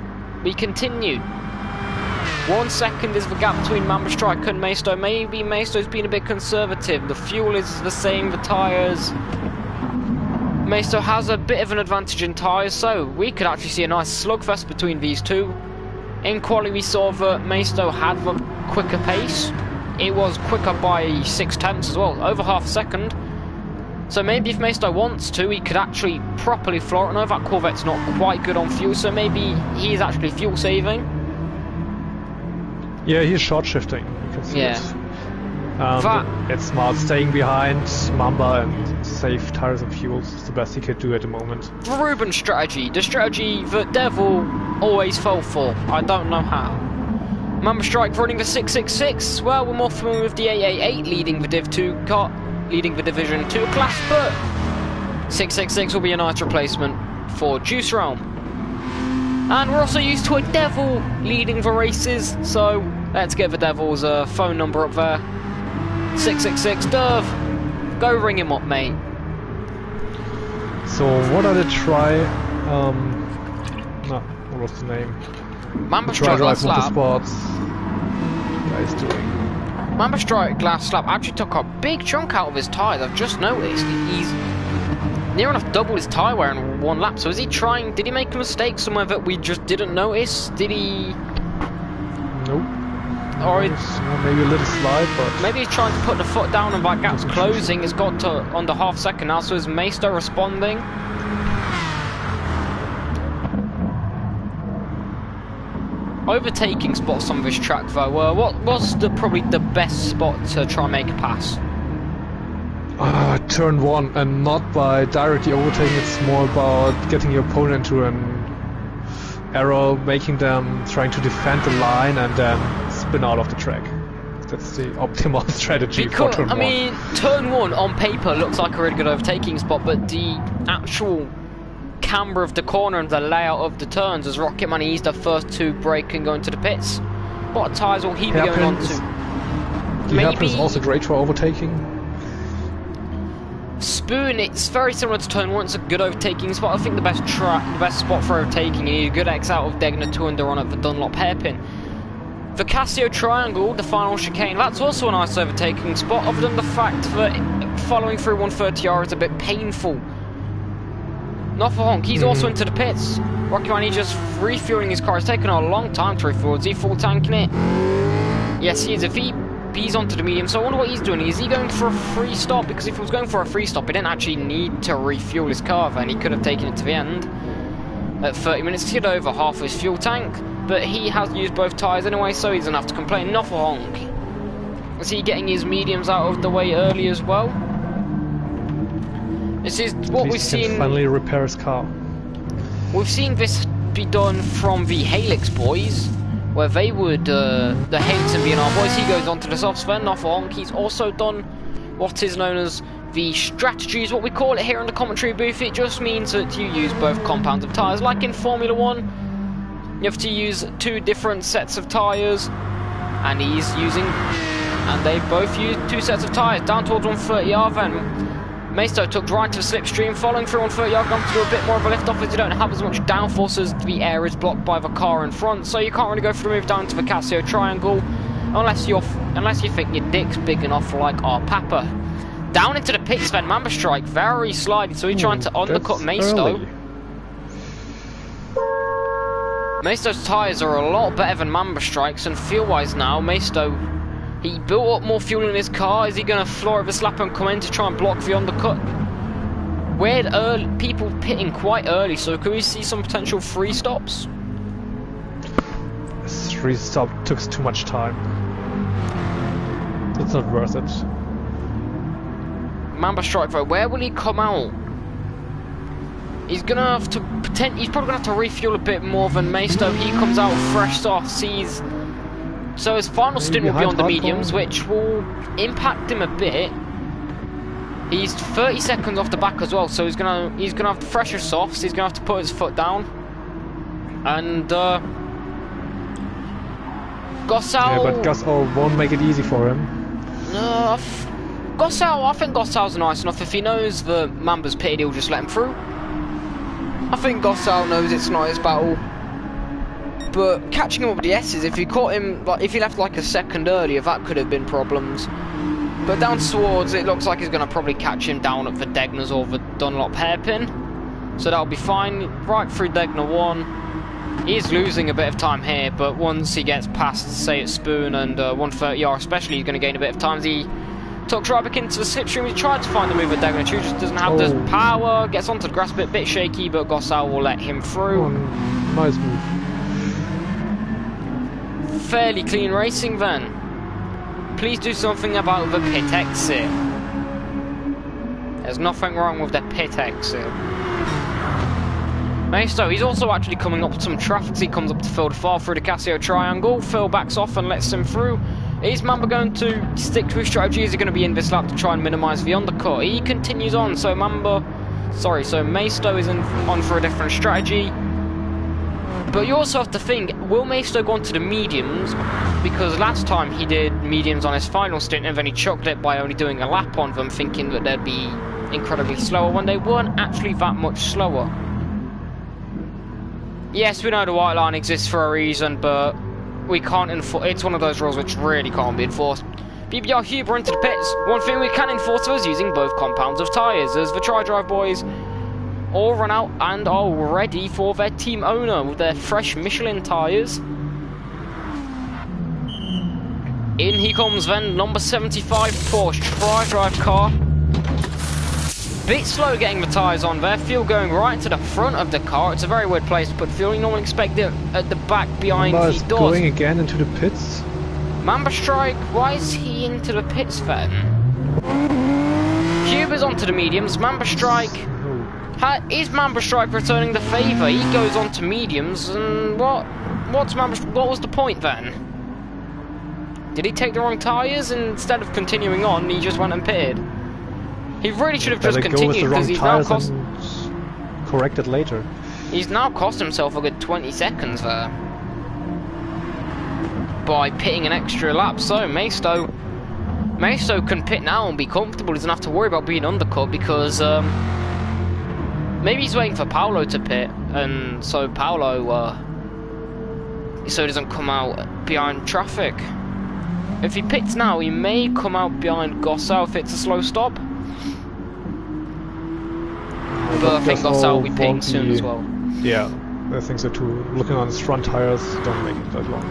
We continued. 1 second is the gap between Mamba Strike and Maisto. Maybe Maisto's been a bit conservative. The fuel is the same, the tyres. Maisto has a bit of an advantage in tyres, so we could actually see a nice slugfest between these two. In quali we saw that Maisto had the quicker pace. It was quicker by 0.6 as well, over half a second. So maybe if Maisto wants to, he could actually properly floor it. I know that Corvette's not quite good on fuel, so maybe he's actually fuel saving. Yeah, he's short shifting. You can see it. It's smart staying behind Mamba and save tires and fuels. It's the best he could do at the moment. The Ruben strategy, the strategy that Devil always fell for. I don't know how. Mamba Strike running the 666. Well, we're more familiar with the 888 leading the Div 2 car, leading the Division 2 class, but 666 will be a nice replacement for Juice Realm. And we're also used to a Devil leading the races, so let's get the Devil's phone number up there. 666, Derv, go ring him up, mate. So what are the what was the name? Mamba Strike last lap. Motorsports guys doing. Mamba Strike last lap actually took a big chunk out of his tyres. I've just noticed he's near enough double his tyre wear in 1 lap. So is he trying? Did he make a mistake somewhere that we just didn't notice? Did he? Nope. Or maybe a little slide, but maybe he's trying to put the foot down and that gap's closing. It's got to under half second now. So is Maisto responding? Overtaking spots on this track though. What was probably the best spot to try and make a pass? Turn 1, and not by directly overtaking. It's more about getting your opponent into an arrow, making them trying to defend the line, and then spin out of the track. That's the optimal strategy for turn 1. I mean, turn 1 on paper looks like a really good overtaking spot, but the actual camber of the corner and the layout of the turns as Rocketman eased the first 2 brake and go into the pits. What tyres will he be going on to? The hairpin is also great for overtaking. Spoon, it's very similar to turn 1. It's a good overtaking spot. I think the best spot for overtaking. You need a good X out of Degner to under on at the Dunlop hairpin. The Casio Triangle, the final chicane, that's also a nice overtaking spot, other than the fact that following through 130R is a bit painful. Not for Honk, he's also into the pits. Rocky Manny just refueling his car. It's taken a long time to refuel. Is he full tanking it? Yes, he is. If he's onto the medium, so I wonder what he's doing. Is he going for a free stop? Because if he was going for a free stop, he didn't actually need to refuel his car, then he could have taken it to the end. At 30 minutes, he had over half his fuel tank, but he has used both tyres anyway, so he doesn't have to complain. Not for Honk. Is he getting his mediums out of the way early as well? This is what we've seen. Finally repair his car. We've seen this be done from the Helix boys, where they would, the Helix and VNR boys, he goes on to the softs, then off Honk. He's also done what is known as the strategy, is what we call it here in the commentary booth. It just means that you use both compounds of tyres. Like in Formula 1, you have to use 2 different sets of tyres, and they both use 2 sets of tyres. Down towards 130R then. Maisto took right to the slipstream, following through 130R, going to do a bit more of a lift off as you don't have as much downforce as the air is blocked by the car in front, so you can't really go for the move down to the Casio Triangle unless you think your dick's big enough like our Papa. Down into the pits then, Mamba Strike, very slidey, so he's trying to undercut Maisto. Maisto's tyres are a lot better than Mamba Strike's, and fuel-wise now, Maisto, he built up more fuel in his car. Is he going to floor over slap and come in to try and block the undercut? Weird people pitting quite early, so could we see some potential free stops? This free stop took too much time. It's not worth it. Mamba Strike though, where will he come out? He's gonna have to he's probably gonna have to refuel a bit more than Maisto. He comes out fresh soft, sees. So his final stint will be on the mediums, which will impact him a bit. He's 30 seconds off the back as well, so he's gonna have the fresher softs. He's gonna have to put his foot down, and Gossau. Yeah, but Gossau won't make it easy for him. No, Gossau. I think Gossau's nice enough. If he knows the Mamba's pitted, he'll just let him through. I think Gossau knows it's not his battle. But catching him up with the S's, if he caught him, like if he left like a second earlier, that could have been problems. But down towards, it looks like he's going to probably catch him down at the Degners or the Dunlop hairpin. So that'll be fine. Right through Degner 1. He's losing a bit of time here, but once he gets past, say, at Spoon and 130R especially, he's going to gain a bit of time. He tucks right back into the slipstream. He tried to find the move at Degner 2, just doesn't have the power. Gets onto the grass a bit shaky, but Gossau will let him through. Nice move. Fairly clean racing then. Please do something about the pit exit. There's nothing wrong with the pit exit. Maisto, he's also actually coming up with some traffic. He comes up to Phil to far through the Casio Triangle. Phil backs off and lets him through. Is Mamba going to stick to his strategy? Is he going to be in this lap to try and minimise the undercut? He continues on, so Maisto is on for a different strategy. But you also have to think, will Maisto go on to the mediums? Because last time he did mediums on his final stint and then he chucked it by only doing a lap on them, thinking that they'd be incredibly slower when they weren't actually that much slower. Yes, we know the white line exists for a reason, but we can't enforce. It's one of those rules which really can't be enforced. BBR Huber into the pits. One thing we can enforce is using both compounds of tyres, as the Tri-Drive boys all run out and are ready for their team owner with their fresh Michelin tyres. In he comes then, number 75 Porsche Tri-Drive car. Bit slow getting the tyres on there, fuel going right to the front of the car. It's a very weird place to put fuel. You normally expect it at the back behind Mamba the is doors. going again into the pits. Mamba Strike, why is he into the pits then? Huber's onto the mediums. Mamba Strike. Is Mamba Strike returning the favour? He goes on to mediums, and what was the point then? Did he take the wrong tyres, and instead of continuing on, he just went and pitted? He really should have just continued, because he's now cost... corrected later. He's now cost himself a good 20 seconds there by pitting an extra lap. So Maisto Meso can pit now and be comfortable. He doesn't have to worry about being undercut because maybe he's waiting for Paolo to pit, and so Paolo so he doesn't come out behind traffic. If he pits now, he may come out behind Gossau if it's a slow stop. But I think Gossau will be pitting soon as well. Yeah, I think so too. Looking on his front tires, don't make it that long.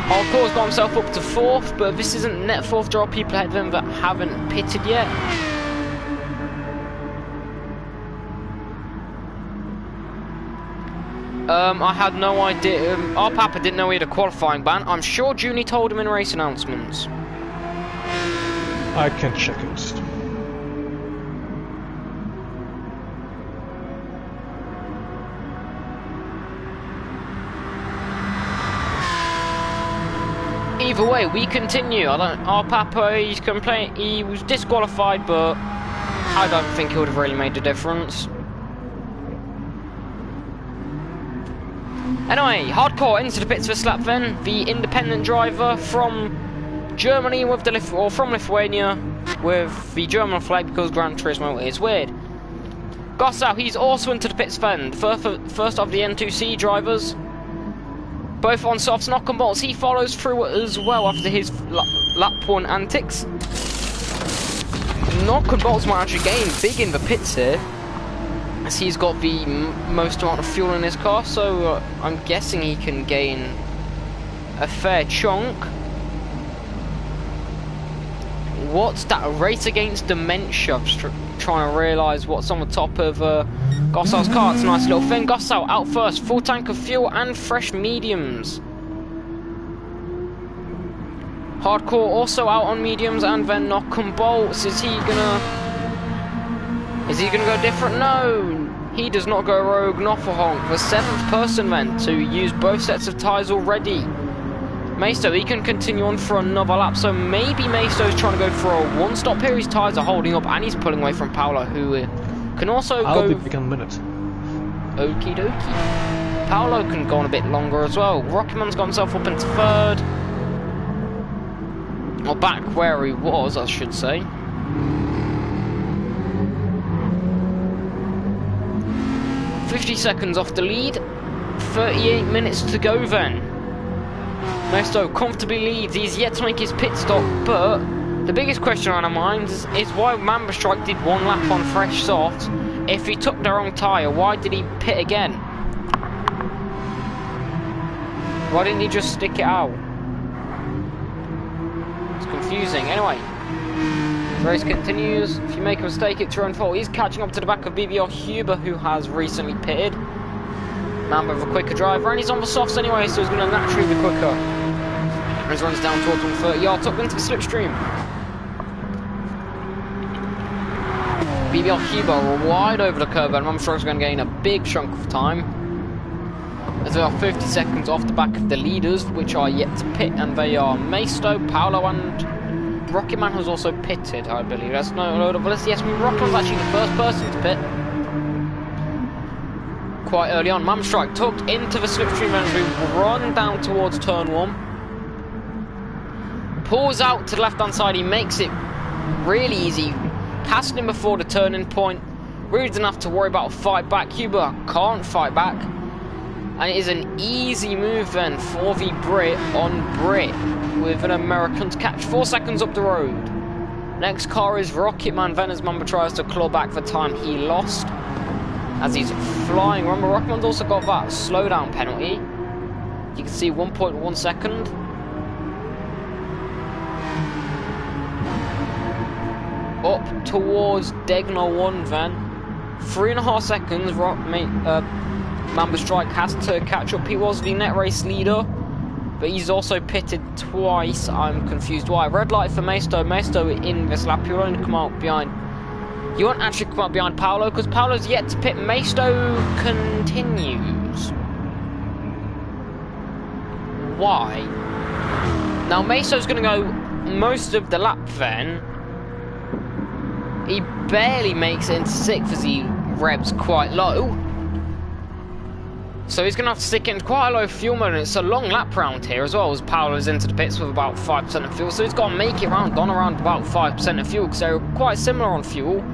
Hardcore's got himself up to 4th, but this isn't net 4th. There are people ahead of him that haven't pitted yet. I had no idea. Our Papa didn't know he had a qualifying ban. I'm sure Junie told him in race announcements. I can check it. Either way, we continue. Our Papa, he was disqualified, but I don't think it would have really made a difference. Anyway, Hardcore into the pits for slap then. The independent driver from Germany with from Lithuania with the German flag because Gran Turismo is weird. Gossau, he's also into the pits then. First of the N2C drivers. Both on softs, knock and bolts. He follows through as well after his lap 1 antics. Knock and bolts might actually gain big in the pits here, as he's got the most amount of fuel in his car, so I'm guessing he can gain a fair chunk. What's that? A race against dementia? I'm trying to realise what's on the top of Gossau's car. It's a nice little thing. Gossau out first, full tank of fuel and fresh mediums. Hardcore also out on mediums, and then knock and bolts. Is he gonna go different? No, he does not go rogue. Noffelhonk, the 7th person then to use both sets of tyres already. Meso, he can continue on for another lap, so maybe Meso's trying to go for a 1-stop here. His tyres are holding up, and he's pulling away from Paolo, who can also I'll be back in a minute. Okie dokie. Paolo can go on a bit longer as well. Rockyman's got himself up into 3rd. Or back where he was, I should say. "50 seconds off the lead, 38 minutes to go then. Meso comfortably leads, he's yet to make his pit stop, but the biggest question on our minds is why Mamba Strike did 1 lap on fresh soft. If he took the wrong tyre, why did he pit again? Why didn't he just stick it out? It's confusing. Anyway, the race continues. If you make a mistake, it's your own fault. He's catching up to the back of BBR Huber, who has recently pitted. Mamba with a quicker driver, and he's on the softs anyway, so he's going to naturally be quicker. As runs down towards 130 yards, up into the slipstream. BBR Huber wide over the curve, and Mamba Strike's going to gain a big chunk of time. As they are 50 seconds off the back of the leaders, which are yet to pit, and they are Mesto, Paolo, and Rockyman has also pitted, I believe. That's no load of this. Yes, Rockyman's actually the first person to pit. Quite early on, Mamba Strike tucked into the slipstream and we run down towards turn 1. Pulls out to the left hand side, he makes it really easy. Passed him before the turning point. Really didn't have to worry about a fight back. Huber can't fight back. And it is an easy move then for the Brit on Brit with an American to catch 4 seconds up the road. Next car is Rocketman. Then as Mamba tries to claw back the time he lost, as he's flying. Remember, Rockman's also got that slowdown penalty. You can see 1.1 second. Up towards Degner 1 then. 3.5 seconds. Mamba Strike has to catch up. He was the net race leader, but he's also pitted twice. I'm confused why. Red light for Mesto. Mesto in this lap, he'll only come out behind. You won't actually come up behind Paolo, because Paolo's yet to pit. Mesto continues. Why? Now Mesto's going to go most of the lap then. He barely makes it into 6th as he revs quite low. So he's going to have to stick in quite a low fuel mode, and it's a long lap round here as well, as Paolo's into the pits with about 5% of fuel. So he's got to make it round on around about 5% of fuel, because they're quite similar on fuel.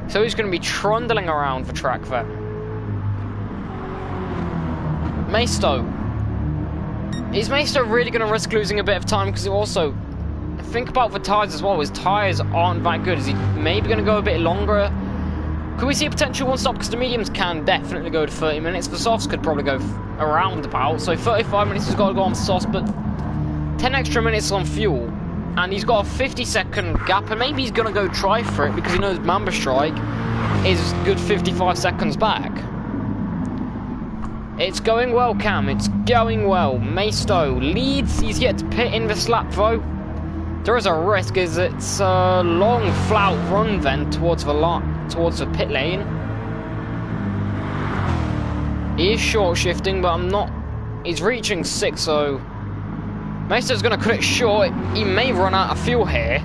So he's going to be trundling around the track there. Maisto. Is Maisto really going to risk losing a bit of time? Because also, think about the tyres as well. His tyres aren't that good. Is he maybe going to go a bit longer? Could we see a potential one stop? Because the mediums can definitely go to 30 minutes. The softs could probably go around about. So 35 minutes has got to go on softs, but 10 extra minutes on fuel. And he's got a 50-second gap, and maybe he's going to go try for it because he knows Mamba Strike is good 55 seconds back. It's going well, Cam. It's going well. Maisto leads. He's yet to pit in this lap, though. There is a risk, as it's a long, flat run then towards the pit lane. He is short shifting, but I'm not. He's reaching 6, so Maisto's going to cut it short. He may run out of fuel here.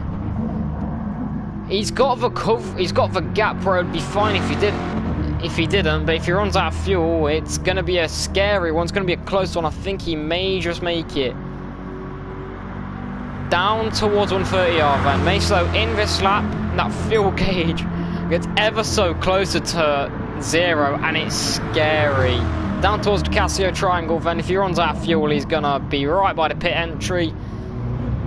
He's got the gap where it'd be fine if he didn't. But if he runs out of fuel, it's going to be a scary one. It's going to be a close one. I think he may just make it down towards 130R then. Maisto in this lap, that fuel gauge gets ever so closer to 0, and it's scary. Down towards the Casio triangle then. If he runs out of fuel, he's gonna be right by the pit entry,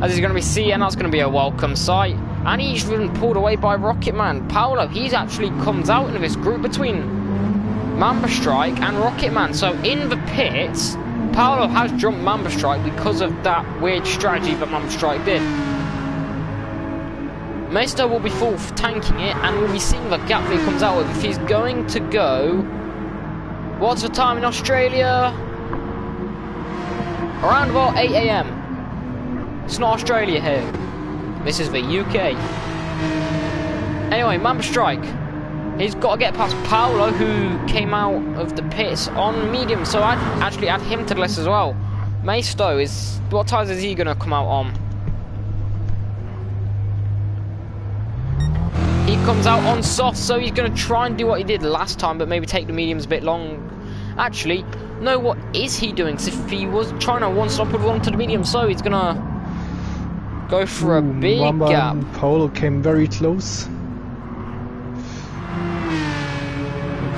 as he's gonna be seeing. That's gonna be a welcome sight. And he's been pulled away by Rocketman. Paolo, he's actually comes out into this group between Mamba Strike and Rocketman. So in the pits, Paolo has jumped Mamba Strike because of that weird strategy that Mamba Strike did. Maisto will be full tanking it, and we'll be seeing the gap that he comes out with. If he's going to go... What's the time in Australia? Around about 8 AM. It's not Australia here. This is the UK. Anyway, Mamba Strike. He's got to get past Paolo, who came out of the pits on medium, so I'd actually add him to the list as well. Maisto is... What tyres is he going to come out on? He comes out on soft, so he's going to try and do what he did last time, but maybe take the mediums a bit long. Actually, no, what is he doing? So if he was trying to one-stop with one to the medium, so he's going to go for a big Mamba gap. And Paolo came very close.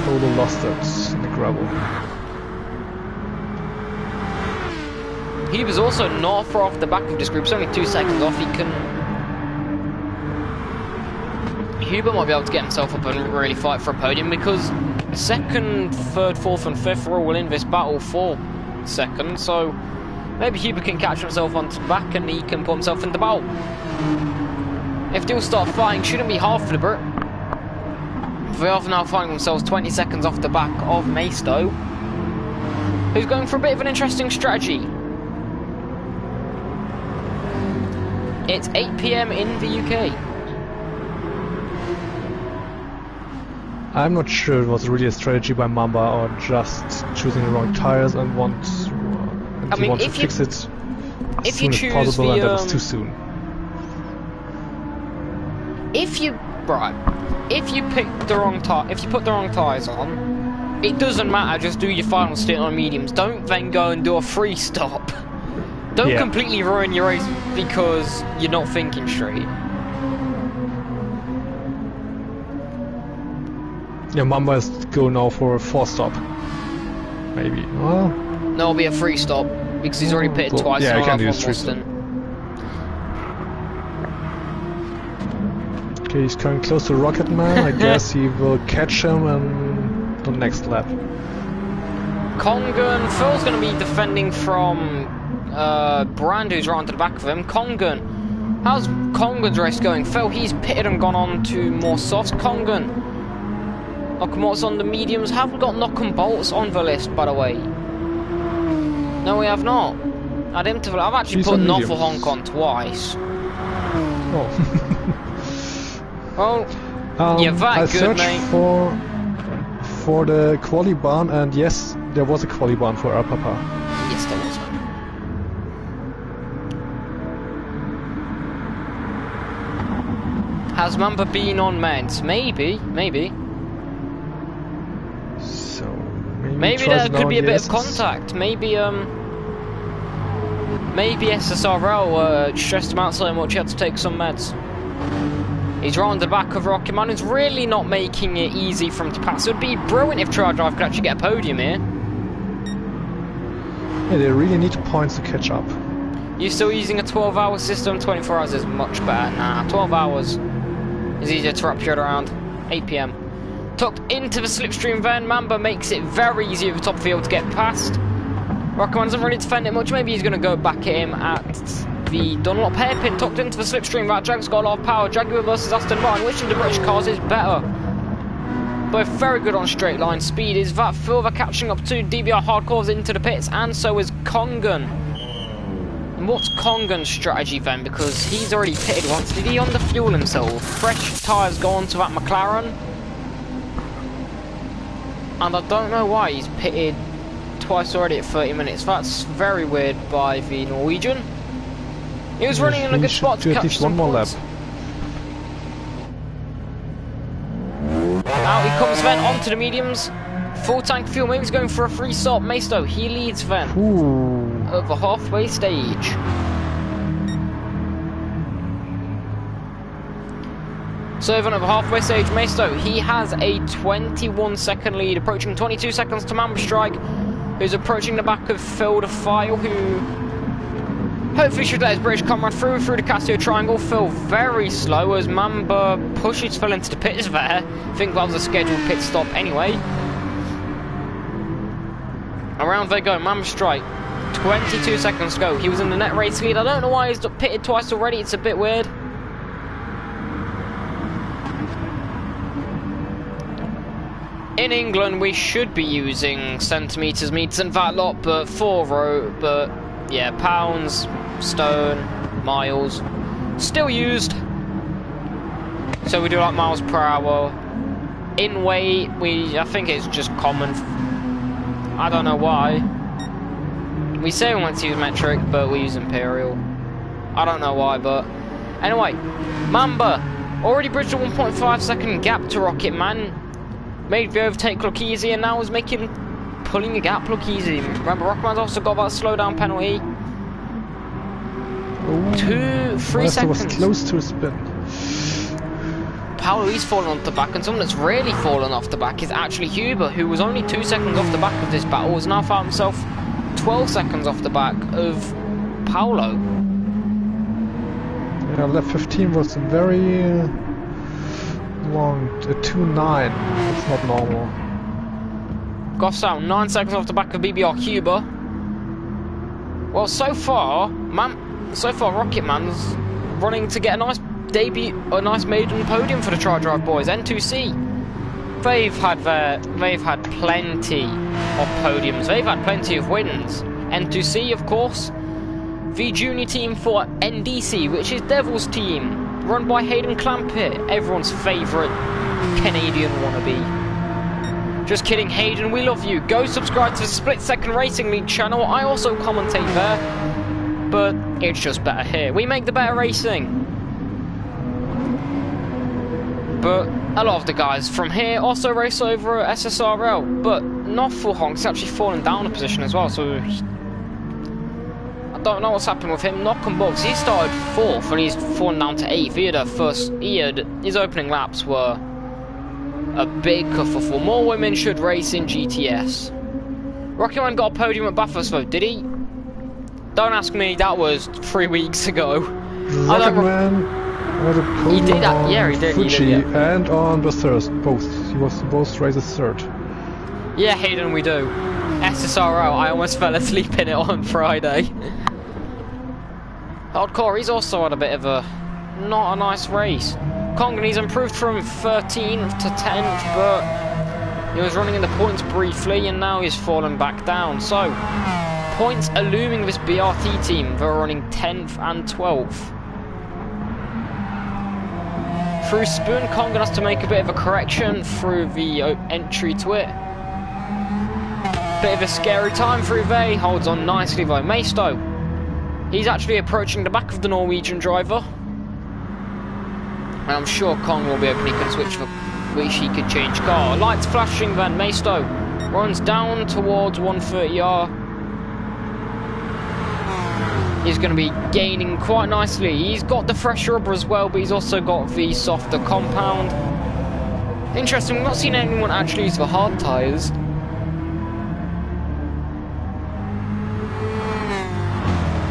Paolo lost it in the gravel. He was also not far off the back of this group, it's only 2 seconds off. Hubert might be able to get himself up and really fight for a podium, because second, third, fourth and fifth are all in this battle for second, so maybe Hubert can catch himself onto the back and he can put himself in the battle. If they all start fighting, shouldn't be hard for the Brit. They are now finding themselves 20 seconds off the back of Maisto, who's going for a bit of an interesting strategy. It's 8 PM in the UK. I'm not sure it was really a strategy by Mamba or just choosing the wrong tires and he wants to fix it as soon as possible, and that was too soon. If you pick the wrong tire, if you put the wrong tires on, it doesn't matter. Just do your final stint on mediums. Don't then go and do a free stop. Don't completely ruin your race because you're not thinking straight. Yeah, Mamba is go now for a 4-stop. Maybe. Well, no, it'll be a free stop because he's already pitted twice. Yeah, I can do a free stop. Okay, he's coming close to Rocketman. I guess he will catch him on the next lap. Kongen, Phil's going to be defending from Brand, who's right onto the back of him. Kongen, how's Kongen's race going? Phil, he's pitted and gone on to more softs. Kongen, knock and bolts on the mediums. Have we got knock and bolts on the list, by the way? No, we have not. Add him to the... I've actually put Novel Honk on twice. Oh. Well, you're that good, mate. I searched for the quali barn, and yes, there was a quali barn for our Papa. Yes, there was. Has Mamba been on meds? Maybe. So Maybe there could be a bit of contact. Maybe SSRL stressed him out so much he had to take some meds. He's right on the back of Rocket Man. It's really not making it easy for him to pass. It would be brilliant if Trial Drive could actually get a podium here. Yeah, they really need points to catch up. You're still using a 12-hour system. 24 hours is much better. Nah, 12 hours is easier to wrap your head around. 8 PM. Tucked into the slipstream then. Mamba makes it very easy at the top field to get past. Rockman doesn't really defend it much. Maybe he's going to go back at him at the Dunlop hairpin. Tucked into the slipstream. That Jag's got a lot of power. Jaguar versus Aston Martin. Wishing the British cars is better. Both very good on straight line speed. Is that further catching up to DBR Hardcores into the pits, and so is Kongan. And what's Kongan's strategy then? Because he's already pitted once. Did he underfuel himself? Fresh tyres go onto that McLaren. And I don't know why he's pitted twice already at 30 minutes. That's very weird by the Norwegian. He was running in a good spot to catch some points. Out he comes then onto the mediums. Full tank fuel. Maybe he's going for a free stop. Maisto, he leads then. At the halfway stage. So then at the halfway stage, Maisto, he has a 21-second lead, approaching 22 seconds to Mamba Strike, who's approaching the back of Phil the File, who hopefully should let his British comrade through the Casio Triangle. Phil very slow as Mamba pushes Phil into the pits there. I think that was a scheduled pit stop anyway. Around they go, Mamba Strike. 22 seconds to go. He was in the net race lead. I don't know why he's pitted twice already. It's a bit weird. In England, we should be using centimetres, meters, and that lot, but yeah, pounds, stone, miles, still used. So we do like miles per hour. In weight, I think it's just common. I don't know why. We say we want to use metric, but we use imperial. I don't know why, but anyway, Mamba already bridged a 1.5 second gap to Rocket Man. Made the overtake look easy, and now is pulling the gap look easy. Remember, Rockman's also got that slowdown penalty. 3 seconds. Was close to a spin. Paolo, he's fallen off the back, and someone that's really fallen off the back is actually Huber, who was only 2 seconds off the back of this battle, has now found himself 12 seconds off the back of Paolo. Yeah, lap 15 was very long. 2.9. It's not normal. Goff's out 9 seconds off the back of BBR Huber. Well, so far Rocket Man's running to get a nice debut, a nice maiden podium for the Tri Drive boys. N2C. They've had plenty of podiums. They've had plenty of wins. N2C, of course. The junior team for NDC, which is Devil's team, run by Hayden Clampett, everyone's favourite Canadian wannabe. Just kidding, Hayden, we love you. Go subscribe to the Split Second Racing League channel. I also commentate there, but it's just better here. We make the better racing. But a lot of the guys from here also race over at SSRL, but not full Honk's actually fallen down a position as well, so I don't know what's happened with him. Knock and Bugs, he started 4th and he's fallen down to 8th. His opening laps were a big kerfuffle. More women should race in GTS. Rocky Man got a podium at Bathurst though, did he? Don't ask me, that was 3 weeks ago. Rocket Man was a podium he did that, on yeah, he did, Fuji yeah. And on Bathurst, both. He was both races third. Yeah, Hayden, we do. SSRO, I almost fell asleep in it on Friday. Hardcore, he's also had a bit of not a nice race. Kongan, he's improved from 13th to 10th, but he was running in the points briefly, and now he's fallen back down. So, points are looming this BRT team. They're running 10th and 12th. Through Spoon, Kongan has to make a bit of a correction through the entry to it. Bit of a scary time through there. He holds on nicely though. Maisto, he's actually approaching the back of the Norwegian driver. And I'm sure Kong will be open, he can switch for which he could change car. Lights flashing then, Maisto Runs down towards 130R. He's going to be gaining quite nicely. He's got the fresh rubber as well, but he's also got the softer compound. Interesting, we've not seen anyone actually use the hard tyres.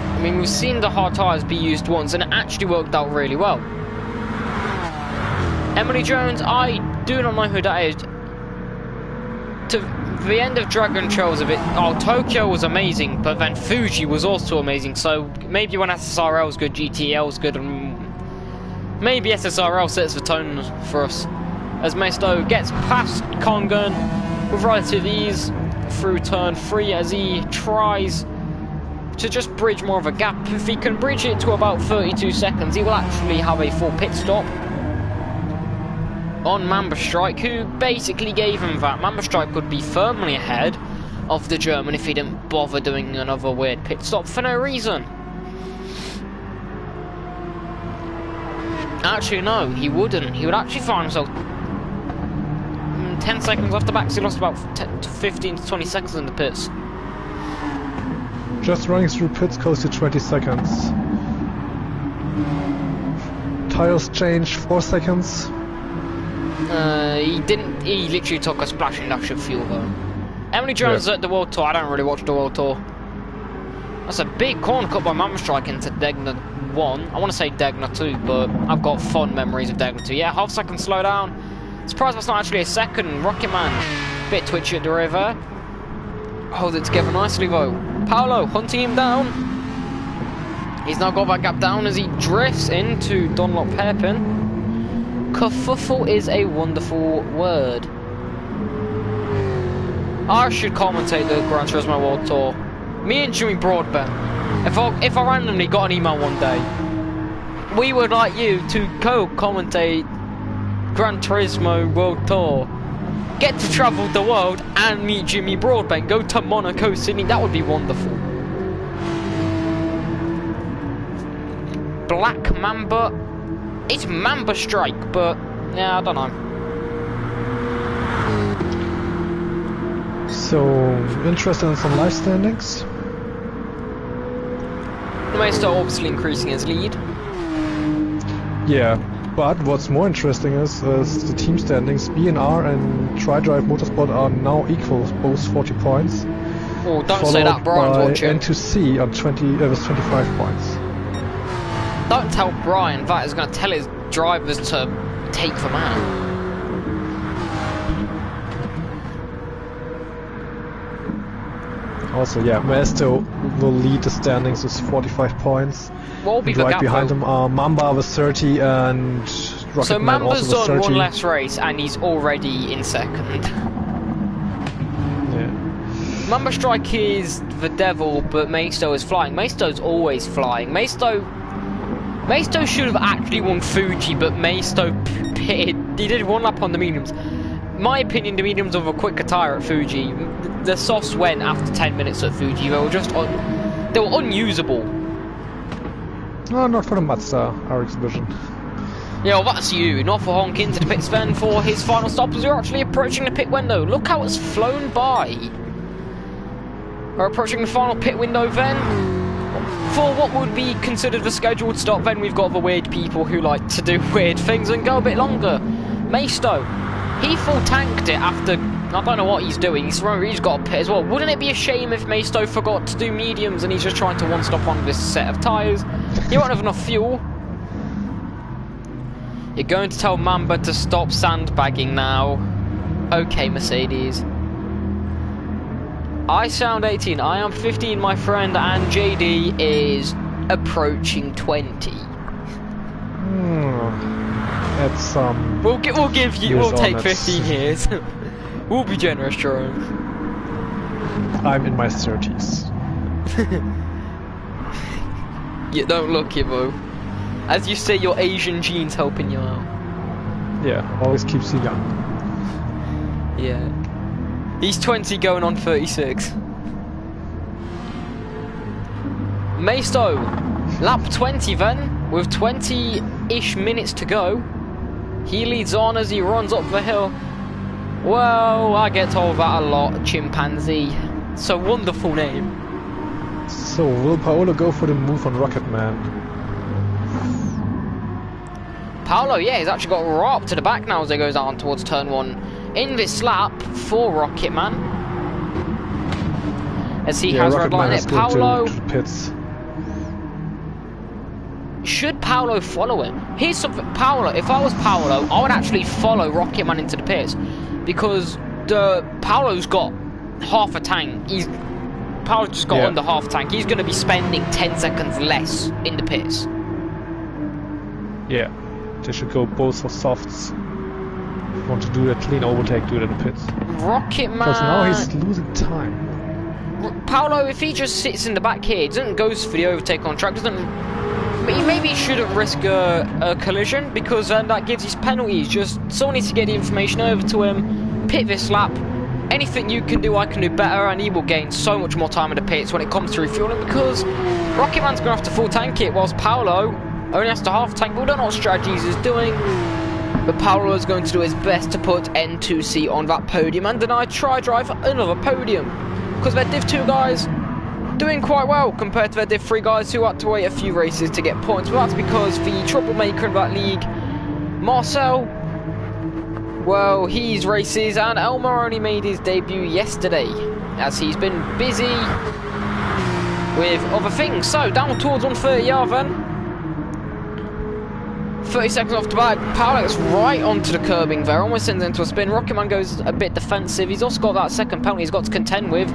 I mean, we've seen the hard tyres be used once, and it actually worked out really well. Emily Jones, I do not know who that is. To the end of Dragon Trail was a bit... Oh, Tokyo was amazing, but then Fuji was also amazing, so maybe when SSRL was good, GTEL was good, and maybe SSRL sets the tone for us. As Mesto gets past Kongan with relative ease through turn 3 as he tries to just bridge more of a gap. If he can bridge it to about 32 seconds, he will actually have a full pit stop on Mamba Strike, who basically gave him that. Mamba Strike would be firmly ahead of the German if he didn't bother doing another weird pit stop for no reason. Actually, no, he wouldn't. He would actually find himself 10 seconds off the back, so he lost about 15 to 20 seconds in the pits. Just running through pits close to 20 seconds. Tires change 4 seconds. He didn't. He literally took a splashing dash of fuel though. Emily Jones at the World Tour. I don't really watch the World Tour. That's a big corner cut by Mamba Strike into Degner 1. I want to say Degner 2, but I've got fond memories of Degner 2. Yeah, half second slowdown. Surprised that's not actually a second. Rocket Man, bit twitchy at the rear there. Hold it together nicely though. Paolo hunting him down. He's now got that gap down as he drifts into Dunlop hairpin. Kerfuffle is a wonderful word. I should commentate the Gran Turismo World Tour. Me and Jimmy Broadbent. If I randomly got an email one day, we would like you to co-commentate Gran Turismo World Tour. Get to travel the world and meet Jimmy Broadbent. Go to Monaco, Sydney. That would be wonderful. Black Mamba. It's Mamba Strike, but yeah, I don't know. So, interested in some live standings? Maisto obviously increasing his lead. Yeah, but what's more interesting is the team standings. B&R and TriDrive Motorsport are now equal, both 40 points. Oh, don't say that, Brian's watching. N2C on 25 points. Don't tell Brian that is going to tell his drivers to take the man. Also, yeah, Maesto will lead the standings with 45 points. What will be the right gap, behind though? him are Mamba with 30 and Rocket So Man Mamba's also with 30. done one less race and he's already in second. Yeah. Mamba Strike is the devil, but Maisto is flying. Maisto's always flying. Maisto should have actually won Fuji, but Maisto pitted. He did one lap on the mediums. My opinion, the mediums were a quicker tyre at Fuji. The softs went after 10 minutes at Fuji. They were just they were unusable. No, not for the Mazda RX Vision. Yeah, well, that's you. Not for honk into the pits then for his final stop as we're actually approaching the pit window. Look how it's flown by. We're approaching the final pit window then. For what would be considered a scheduled stop, then we've got the weird people who like to do weird things and go a bit longer. Maisto, he full tanked it after, I don't know what he's doing, he's got a pit as well. Wouldn't it be a shame if Maisto forgot to do mediums and he's just trying to one stop on this set of tyres? He won't have enough fuel. You're going to tell Mamba to stop sandbagging now. Okay, Mercedes. I sound 18, I am 15, my friend, and JD is approaching 20. That's We'll give you. We'll take it. 15 years. We'll be generous, Jerome. I'm in my 30s. You don't look it, though. As you say, your Asian genes helping you out. Yeah, always keeps you young. Yeah. He's 20 going on 36. Maisto, lap 20 then, with 20-ish minutes to go. He leads on as he runs up the hill. Well, I get told that a lot, chimpanzee. It's a wonderful name. So, will Paolo go for the move on Rocket Man? Paolo, yeah, he's actually got right up to the back now as he goes on towards turn 1. In this lap for Rocket Man. As he has red light in it. Paolo... to pits. Should Paolo follow him? Here's something, Paolo, if I was Paolo, I would actually follow Rocket Man into the pits. Because Paolo's got half a tank. Paolo's just got under half tank. He's going to be spending 10 seconds less in the pits. Yeah, they should go both for softs. If you want to do a clean overtake, do it in the pits. Rocket Man... Because now he's losing time. Paolo, if he just sits in the back here, he doesn't go for the overtake on track, he maybe shouldn't risk a collision, because then that gives his penalties. Just someone needs to get the information over to him, pit this lap. Anything you can do, I can do better, and he will gain so much more time in the pits when it comes to refueling, because Rocket Man's going to have to full tank it, whilst Paolo only has to half tank. We don't know what strategies he's doing, but Paolo is going to do his best to put N2C on that podium and deny try drive another podium, because their Div 2 guys doing quite well compared to their Div 3 guys who had to wait a few races to get points. But that's because the troublemaker in that league, Marcel, well, he's races, and Elmar only made his debut yesterday as he's been busy with other things. So down towards 130 then. 30 seconds off the back, Paolo gets right onto the curbing there, almost sends it into a spin. Rocket Man goes a bit defensive. He's also got that second penalty he's got to contend with.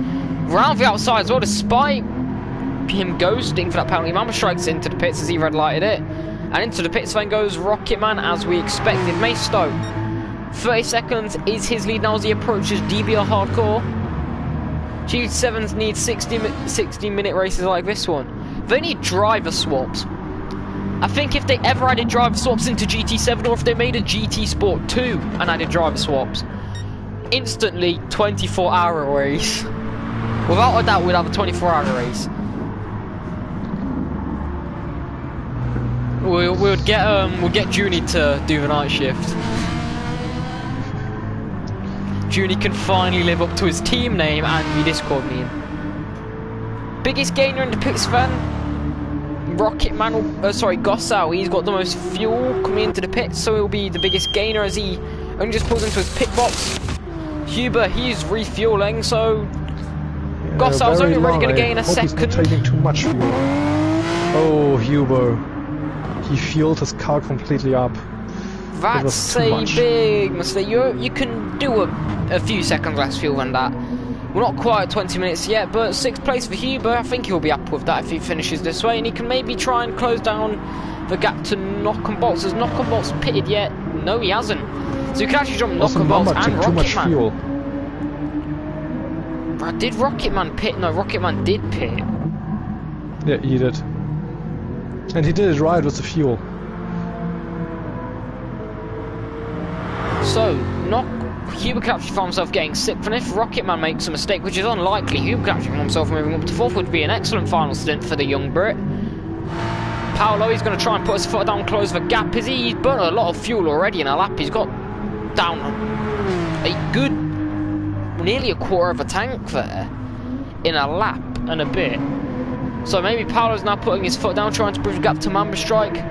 Round the outside as well, despite him ghosting for that penalty. Mamba strikes into the pits as he red lighted it. And into the pits then goes Rocket Man as we expected. Maystow, 30 seconds is his lead now as he approaches DBR Hardcore. G7s need 60-minute races like this one. They need driver swaps. I think if they ever added driver swaps into GT7, or if they made a GT Sport 2 and added driver swaps, instantly 24-hour race. Without a doubt, we'd have a 24-hour race. We'll get Junie to do the night shift. Junie can finally live up to his team name and the Discord name. Biggest gainer in the pits then. Rocket Man, Gossau, he's got the most fuel coming into the pits, so he'll be the biggest gainer as he only just pulls into his pit box. Huber, he's refueling, so Gossau's only really going to gain a second. He's not taking too much fuel. Oh, Huber. He fueled his car completely up. That's a big mistake. You can do a few seconds less fuel than that. We're not quite at 20 minutes yet, but 6th place for Huber. I think he'll be up with that if he finishes this way, and he can maybe try and close down the gap to Knock and Bolts. Has Knock and Bolts pitted yet? No, he hasn't. So you can actually jump Knock and Bolts and Rocket Man. Fuel. Did Rocket Man pit? No, Rocket Man did pit. Yeah, he did. And he did it right with the fuel. So, Huber could actually find himself getting 6th, and if Rocket Man makes a mistake, which is unlikely, Huber could actually find himself moving up to 4th, would be an excellent final stint for the young Brit. Paolo, he's going to try and put his foot down, close the gap. He's burnt a lot of fuel already in a lap. He's got down a good, nearly a quarter of a tank there in a lap and a bit. So maybe Paolo's now putting his foot down, trying to bridge the gap to Mamba Strike.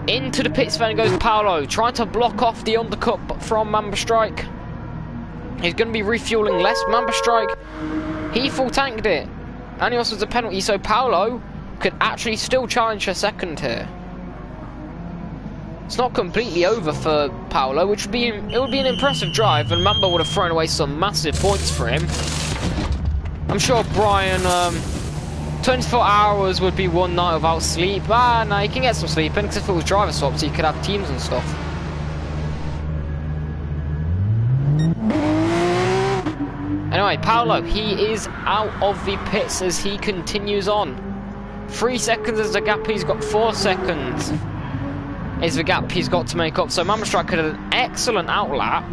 Into the pits then goes Paolo, trying to block off the undercut from Mamba Strike. He's going to be refueling less. Mamba Strike, he full tanked it, and he also has a penalty, so Paolo could actually still challenge for second here. It's not completely over for Paolo, which would be an impressive drive, and Mamba would have thrown away some massive points for him. I'm sure Brian 24 hours would be one night without sleep. No, you can get some sleep in, because if it was driver swaps, you could have teams and stuff. Anyway, Paolo, he is out of the pits as he continues on. 3 seconds is the gap, he's got 4 seconds is the gap he's got to make up. So Mamba Strike had an excellent outlap.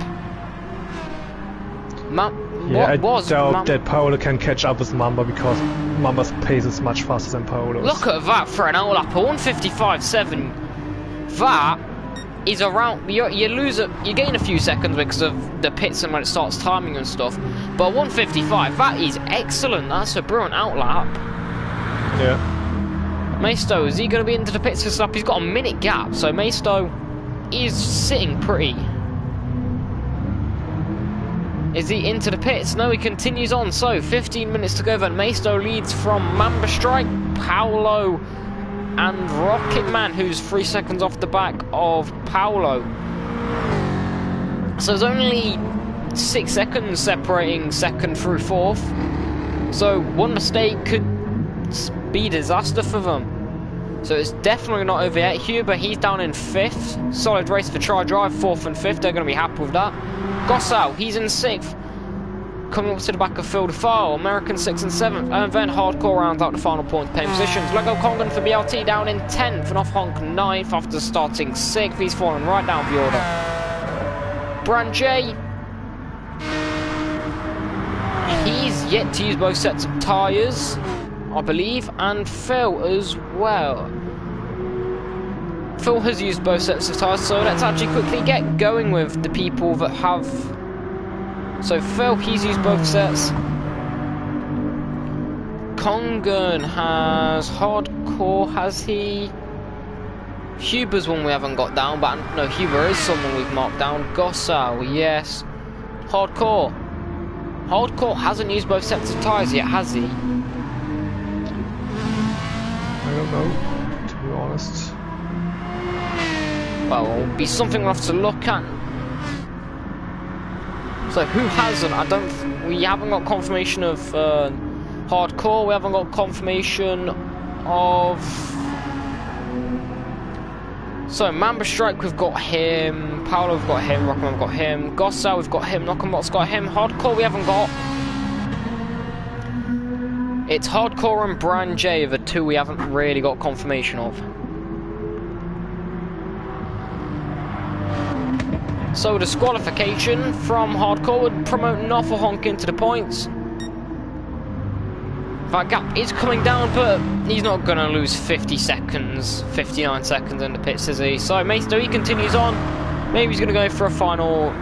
I doubt that Paolo can catch up with Mamba, because Mamba's pace is much faster than Paolo's. Look at that for an outlap, 155.7. That he's around. You gain a few seconds because of the pits and when it starts timing and stuff. But 155, that is excellent. That's a brilliant outlap. Yeah. Maisto, is he going to be into the pits this lap? He's got a minute gap, so Maisto is sitting pretty. Is he into the pits? No, he continues on. So 15 minutes to go. Then Maisto leads from Mamba Strike, Paolo, and Rocket Man, who's 3 seconds off the back of Paolo. So there's only 6 seconds separating second through fourth. So one mistake could be disaster for them. So it's definitely not over yet. Huber, he's down in 5th. Solid race for Try Drive, 4th and 5th. They're going to be happy with that. Gossau, he's in 6th. Coming up to the back of Phil DeFile, American 6th and 7th. And then Hardcore rounds out the final point paying positions. Lego Kongan for BLT down in 10th. And off Honk 9th after starting 6th. He's fallen right down the order. Brand J, he's yet to use both sets of tyres, I believe, and Phil as well. Phil has used both sets of tyres, so let's actually quickly get going with the people that have. So Phil, he's used both sets. Kongan has Hardcore, has he? Huber's one we haven't got down, but no, Huber is someone we've marked down. Gossau, yes. Hardcore. Hardcore hasn't used both sets of tyres yet, has he? I don't know, to be honest. Well, it'll be something we'll have to look at. So who hasn't? We haven't got confirmation of Hardcore. We haven't got confirmation of. So Mamba Strike, we've got him. Paolo, we've got him. Rockman, we've got him. Gossau, we've got him. Knockenbot's got him. Hardcore, we haven't got. It's Hardcore and Brand J are the two we haven't really got confirmation of. So disqualification from Hardcore would promote Noffle Honk into the points. That gap is coming down, but he's not going to lose 50 seconds, 59 seconds in the pits, is he? So Maisto, he continues on. Maybe he's going to go for a final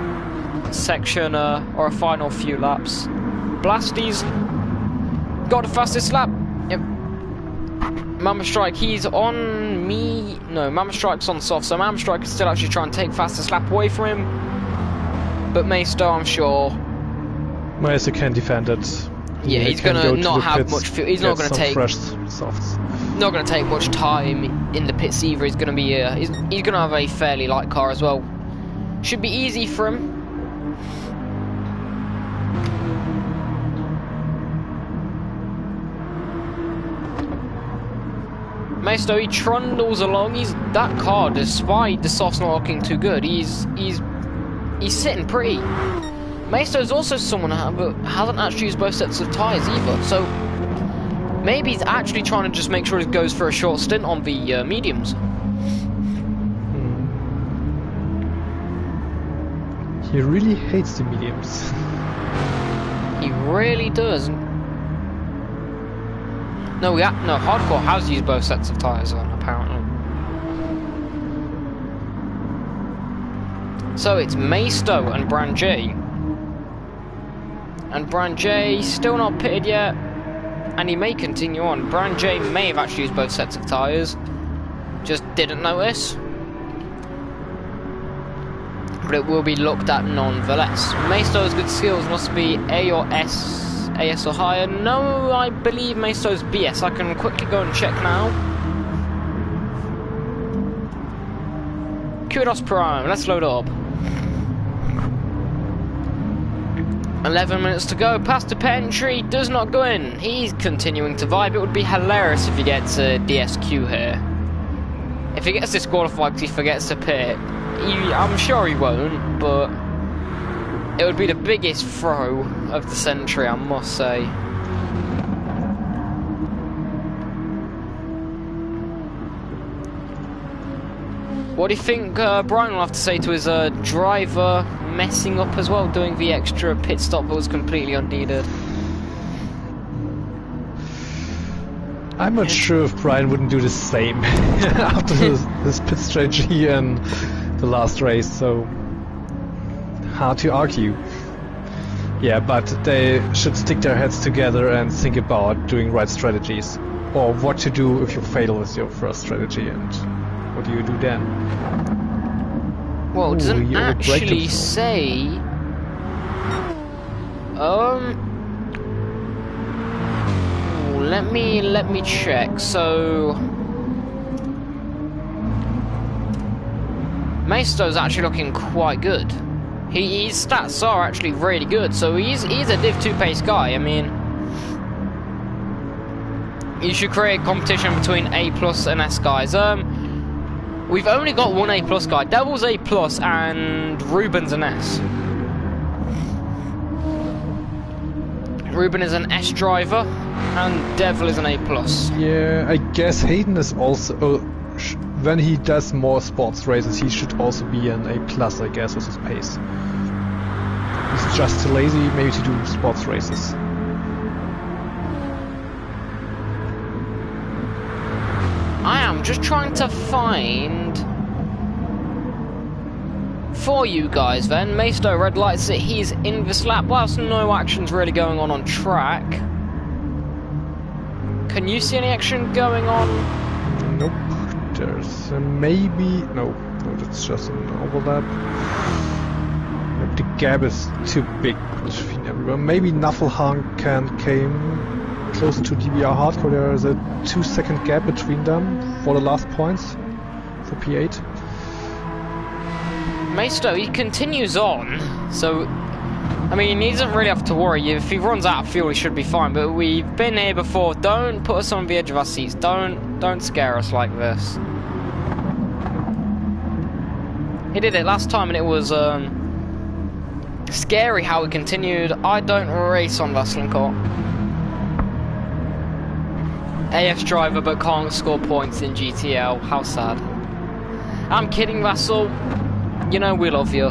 section or a final few laps. Blasty's got the fastest lap. Yep. Mamba Strike, he's on me. No, Mamba Strike's on soft, so Mamba Strike is still actually trying to take fastest lap away from him. But Maisto, I'm sure. Maisto can defend it. Yeah, he's gonna not have much. He's not gonna take fresh softs. Not gonna take much time in the pits either. He's gonna be he's gonna have a fairly light car as well. Should be easy for him. Maisto, he trundles along. That car, despite the softs not looking too good, he's sitting pretty. Maisto is also someone who hasn't actually used both sets of tyres either, so maybe he's actually trying to just make sure he goes for a short stint on the mediums. He really hates the mediums. He really does. No, Hardcore has used both sets of tyres on, apparently. So it's Maisto and Brand J. And Brand J still not pitted yet, and he may continue on. Brand J may have actually used both sets of tyres, just didn't notice. But it will be looked at nonetheless. Maisto's good skills must be A or S, AS or higher. No, I believe Maisto's BS. I can quickly go and check now. Kudos Prime, let's load it up. 11 minutes to go, past the pit entry, does not go in. He's continuing to vibe. It would be hilarious if he gets a DSQ here. If he gets disqualified because he forgets to pit, I'm sure he won't, but it would be the biggest throw of the century, I must say. What do you think Brian will have to say to his driver messing up as well, doing the extra pit stop that was completely unneeded? I'm not sure if Brian wouldn't do the same after his pit strategy and the last race, so hard to argue. Yeah, but they should stick their heads together and think about doing right strategies, or what to do if you fail with your first strategy, and what do you do then? Well, it doesn't actually say. Let me check. So Maisto's actually looking quite good. His stats are actually really good, so he's a Div 2 pace guy. I mean, you should create competition between A+ and S guys. We've only got one A+ guy. Devil's A+, and Ruben's an S. Ruben is an S driver, and Devil is an A+. Yeah, I guess Hayden is also... when he does more sports races, he should also be an A+, I guess, with his pace. He's just too lazy, maybe, to do sports races. I am just trying to find... For you guys then, Maisto red lights that he's in this lap, whilst no action's really going on track. Can you see any action going on? Nope. There's maybe... No, that's just an overlap. The gap is too big between everyone. Maybe Nuffelhang came closer to DBR Hardcore. There is a 2-second gap between them for the last points for P8. Maisto, he continues on, so I mean, he doesn't really have to worry. If he runs out of fuel, he should be fine. But we've been here before. Don't put us on the edge of our seats. Don't scare us like this. He did it last time, and it was scary how it continued. I don't race on Vaslinko. AS driver, but can't score points in GTEL. How sad. I'm kidding, Vassal. You know we love you.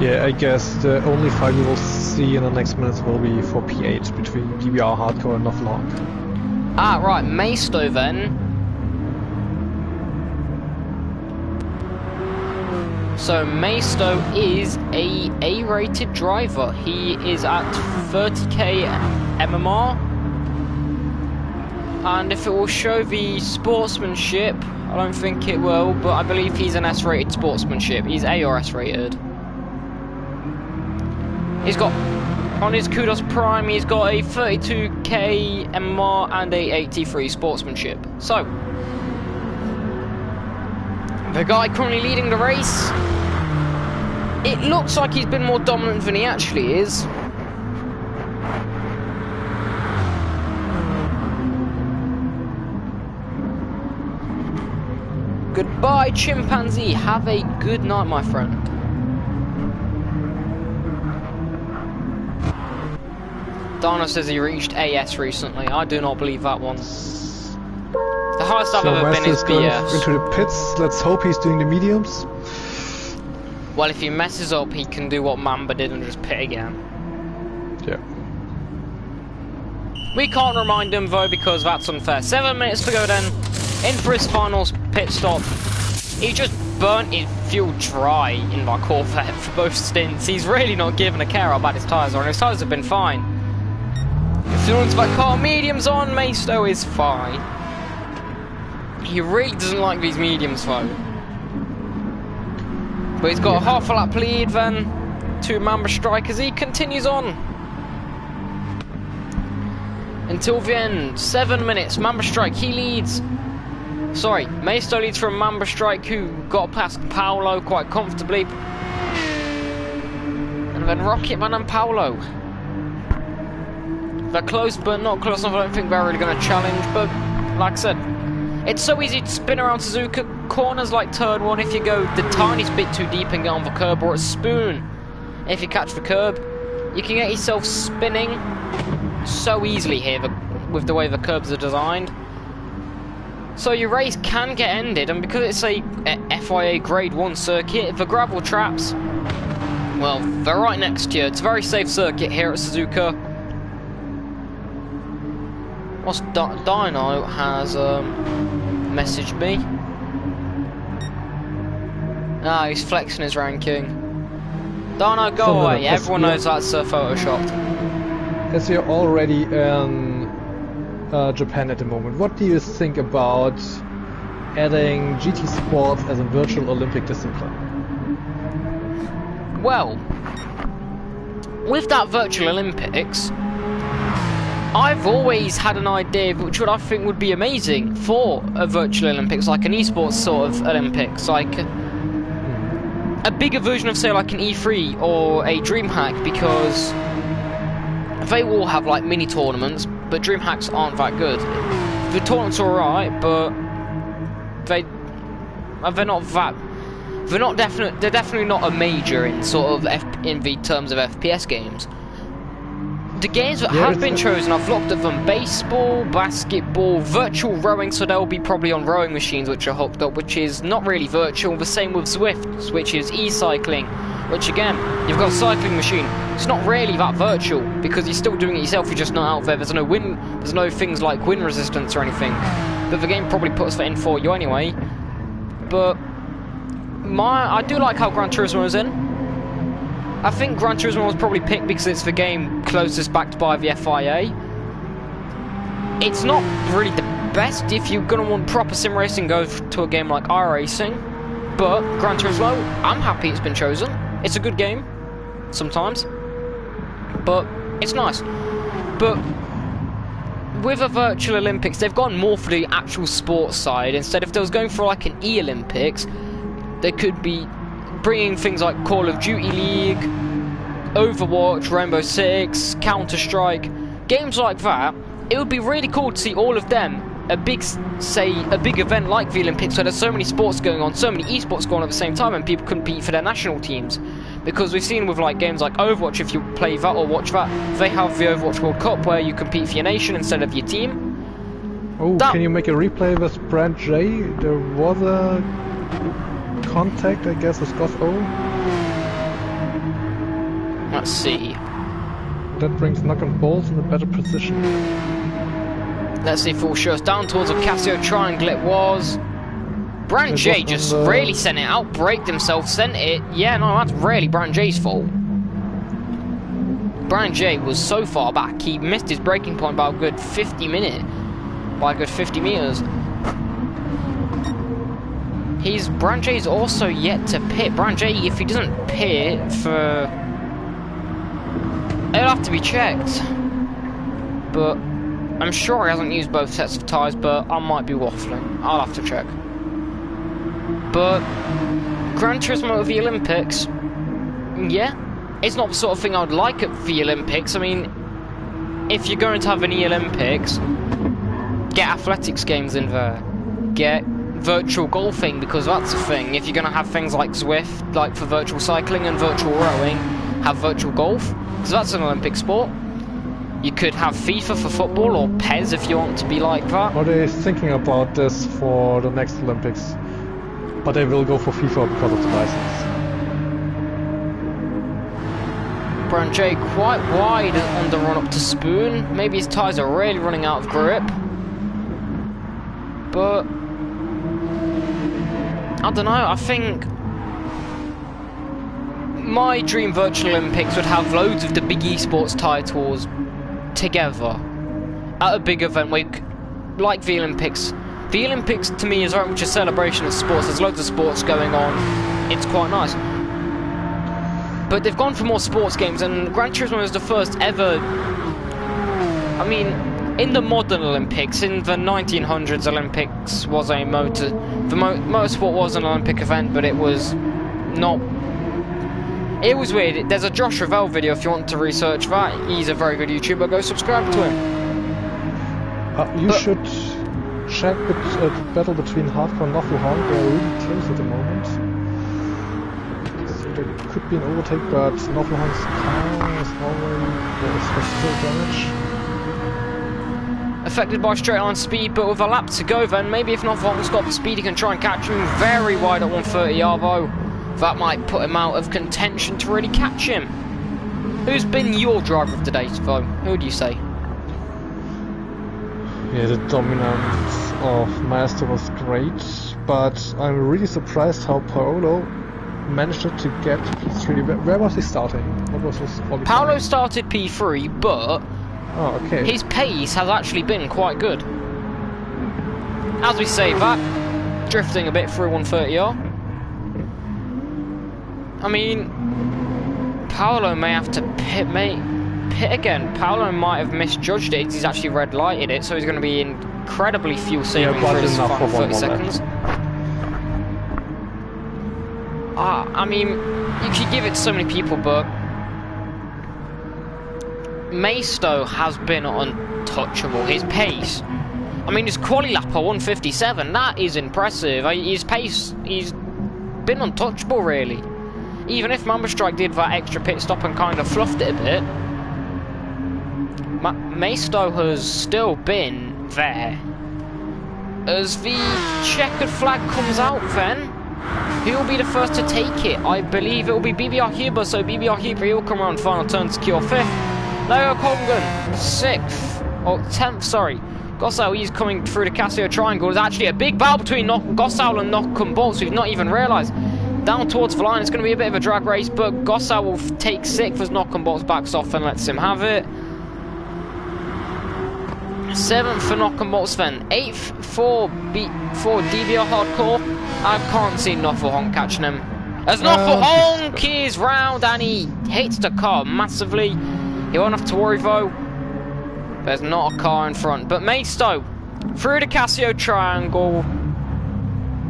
Yeah, I guess the only fight we will see in the next minutes will be for P8 between DBR Hardcore and Nuffelhang. Ah, right, Maisto then. So Maisto is a A-rated driver. He is at 30k MMR. And if it will show the sportsmanship, I don't think it will, but I believe he's an S-rated sportsmanship. He's A or S-rated. He's got, on his Kudos Prime, he's got a 32k MMR and a 83 sportsmanship. So, the guy currently leading the race, it looks like he's been more dominant than he actually is. Goodbye, chimpanzee. Have a good night, my friend. Dana says he reached AS recently. I do not believe that one. The highest I've ever been is BS. Into the pits. Let's hope he's doing the mediums. Well, if he messes up, he can do what Mamba did and just pit again. Yeah. We can't remind him though because that's unfair. 7 minutes to go then. In for his final pit stop. He just burnt his fuel dry in my Corvette for both stints. He's really not giving a care how bad his tyres are, and his tyres have been fine. Influenced by car mediums on, Maisto is fine. He really doesn't like these mediums though. But he's got a half a lap lead then. 2 Mamba strikers. He continues on. Until the end. 7 minutes. Mamba Strike, he leads. Sorry, Maisto leads from Mamba Strike, who got past Paolo quite comfortably. And then Rocketman and Paolo. They're close, but not close enough. I don't think they're really going to challenge. But, like I said, it's so easy to spin around Suzuka. Corners like turn 1 if you go the tiniest bit too deep and get on the curb, or a spoon if you catch the curb. You can get yourself spinning so easily here with the way the curbs are designed. So your race can get ended, and because it's a FIA Grade 1 circuit, the gravel traps, well, they're right next to you. It's a very safe circuit here at Suzuka. What's Dino has messaged me. Ah, he's flexing his ranking. Dino, go away. Everyone knows that's photoshopped. As you're already in Japan at the moment, what do you think about adding GT sports as a virtual Olympic discipline? Well, with that virtual Olympics, I've always had an idea which I think would be amazing for a virtual Olympics, like an esports sort of Olympics, like a bigger version of, say, like an E3 or a DreamHack, because they all have like mini tournaments, but DreamHacks aren't that good. The tournaments are alright, but they're not that. They're definitely not a major in sort of in the terms of FPS games. The games that have been chosen, I've looked at them: baseball, basketball, virtual rowing, so they'll be probably on rowing machines which are hooked up, which is not really virtual. The same with Zwift, which is e-cycling, which again, you've got a cycling machine. It's not really that virtual, because you're still doing it yourself, you're just not out there. There's no things like wind resistance or anything. But the game probably puts that in for you anyway. But I do like how Gran Turismo is in. I think Gran Turismo was probably picked because it's the game closest backed by the FIA. It's not really the best. If you're going to want proper sim racing, go to a game like iRacing. But Gran Turismo, I'm happy it's been chosen. It's a good game, sometimes. But it's nice. But with a virtual Olympics, they've gone more for the actual sports side. Instead, if they was going for like an E-Olympics, they could be bringing things like Call of Duty League, Overwatch, Rainbow Six, Counter-Strike, games like that. It would be really cool to see all of them, a big event like the Olympics, where there's so many sports going on, so many esports going on at the same time, and people compete for their national teams. Because we've seen with like games like Overwatch, if you play that or watch that, they have the Overwatch World Cup where you compete for your nation instead of your team. Oh, can you make a replay with Brand J? There was a contact, I guess, with Goth O. Let's see. That brings Knock on Balls in a better position. Let's see if it will show us down towards a Casio Triangle. It was. Brand J just really sent it out, braked himself, sent it. Yeah, no, that's really Brand J's fault. Brand J was so far back, he missed his braking point by a good 50 meters. Brand J's also yet to pit. Brand J, if he doesn't pit for... it'll have to be checked. But I'm sure he hasn't used both sets of tyres, but I might be waffling. I'll have to check. But Gran Turismo at the Olympics, yeah, it's not the sort of thing I would like at the Olympics. I mean, if you're going to have an E-Olympics, get athletics games in there. Get virtual golfing, because that's the thing. If you're going to have things like Zwift, like for virtual cycling and virtual rowing, have virtual golf, because that's an Olympic sport. You could have FIFA for football, or PES if you want to be like that. Are they thinking about this for the next Olympics? But they will go for FIFA because of the license. Brand J quite wide on the run up to Spoon. Maybe his tyres are really running out of grip. But I don't know, I think my dream virtual Olympics would have loads of the big esports titles together at a big event like the Olympics. The Olympics to me is very much a celebration of sports. There's loads of sports going on. It's quite nice. But they've gone for more sports games, and Gran Turismo is the first ever... I mean, in the modern Olympics, in the 1900s Olympics was a motorsport was an Olympic event, but it was not... It was weird. There's a Josh Ravel video if you want to research that. He's a very good YouTuber. Go subscribe to him. You should check the battle between Hardcore and Noffelhorn. They're really close at the moment. So there could be an overtake, but Noffelhorn's car is already still damage. Affected by straight line speed, but with a lap to go, then maybe if Noffelhorn's got the speed, he can try and catch him very wide at 130 Arvo. That might put him out of contention to really catch him. Who's been your driver of the day, though? Who do you say? Yeah, the dominance of Master was great, but I'm really surprised how Paolo managed to get P3. Where was he starting? What was his qualifying? Paolo started P3, but oh, okay. his pace has actually been quite good. As we say that, drifting a bit through 130R. I mean, Paolo may have to pit again. Paolo might have misjudged it. He's actually red lighted it, so he's going to be incredibly fuel saving through his final 30 seconds. I mean, you could give it to so many people, but Maisto has been untouchable. His pace, I mean, his quali lap at 157, that is impressive. His pace, he's been untouchable, really. Even if Mamba Strike did that extra pit stop and kind of fluffed it a bit, Maisto has still been there. As the checkered flag comes out then, who will be the first to take it? I believe it will be BBR Huber, so BBR Huber, he'll come around final turn to secure 5th. Leo Kongan, 6th, or 10th, sorry. Gossau, he's coming through the Casio Triangle. There's actually a big battle between Gossau and Nockham Bolts, we've not even realised. Down towards the line, it's going to be a bit of a drag race, but Gossau will take 6th as Nockham Bolts backs off and lets him have it. 7th for Nockham Bolts then. 8th for DBR Hardcore. I can't see Noffelhonk catching him. As Noffelhonk is round and he hits the car massively. He won't have to worry though. There's not a car in front. But Maisto through the Casio Triangle.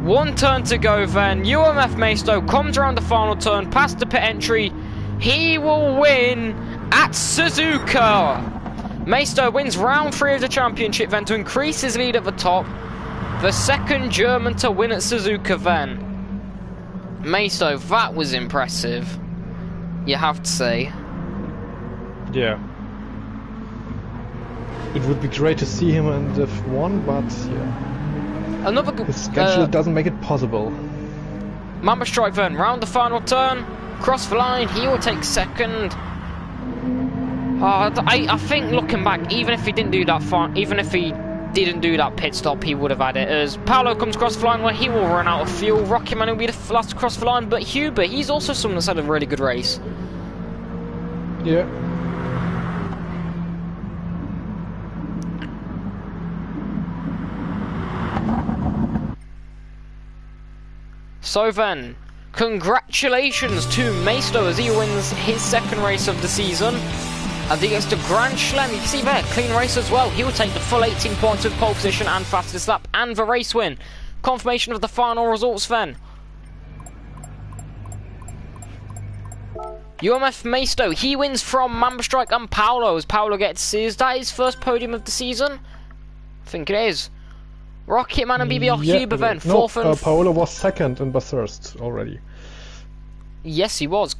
One turn to go then. UMF Maisto comes around the final turn past the pit entry. He will win at Suzuka. Maisto wins round 3 of the championship then to increase his lead at the top. The second German to win at Suzuka then. Maisto, that was impressive. You have to say. Yeah. It would be great to see him in the F1, but yeah. Another good... His schedule doesn't make it possible. Mamba Strike then, round the final turn. Cross the line, he will take 2nd. I think looking back, even if he didn't do that pit stop, he would have had it. As Paolo comes across the line where he will run out of fuel. Rocketman will be the last to cross the line, but Huber, he's also someone that's had a really good race. Yeah. So then, congratulations to Maisto as he wins his 2nd race of the season. And he gets the Grand Slam. You can see there, clean race as well. He will take the full 18 points with pole position and fastest lap and the race win. Confirmation of the final results then. UMF Maisto, he wins from Mamba Strike and Paolo as Paolo gets is that his first podium of the season? I think it is. Rocketman and BBR Huber then, 4th and... Paolo was 2nd and Bathurst already. Yes, he was.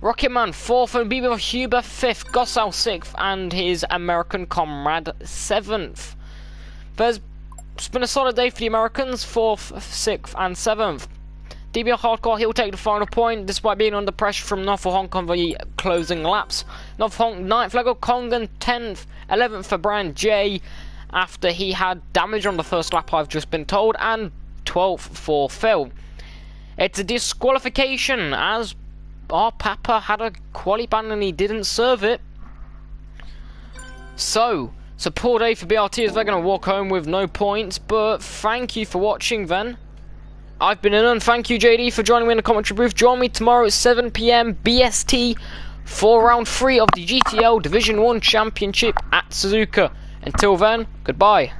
Rocketman 4th and BBR Huber 5th, Gossau 6th and his American comrade 7th. There's been a solid day for the Americans, 4th, 6th and 7th. DBR Hardcore, he'll take the final point despite being under pressure from Noffelhonk on the closing laps. Noffelhonk 9th, Lego Kongan 10th, 11th for Brian J after he had damage on the first lap, I've just been told, and 12th for Phil. It's a disqualification as our Papa had a quali ban and he didn't serve it. So, it's a poor day for BRT as they're going to walk home with no points, but thank you for watching then. I've been Inan, thank you JD for joining me in the commentary booth. Join me tomorrow at 7 PM BST for round 3 of the GTEL Division 1 Championship at Suzuka. Until then, goodbye.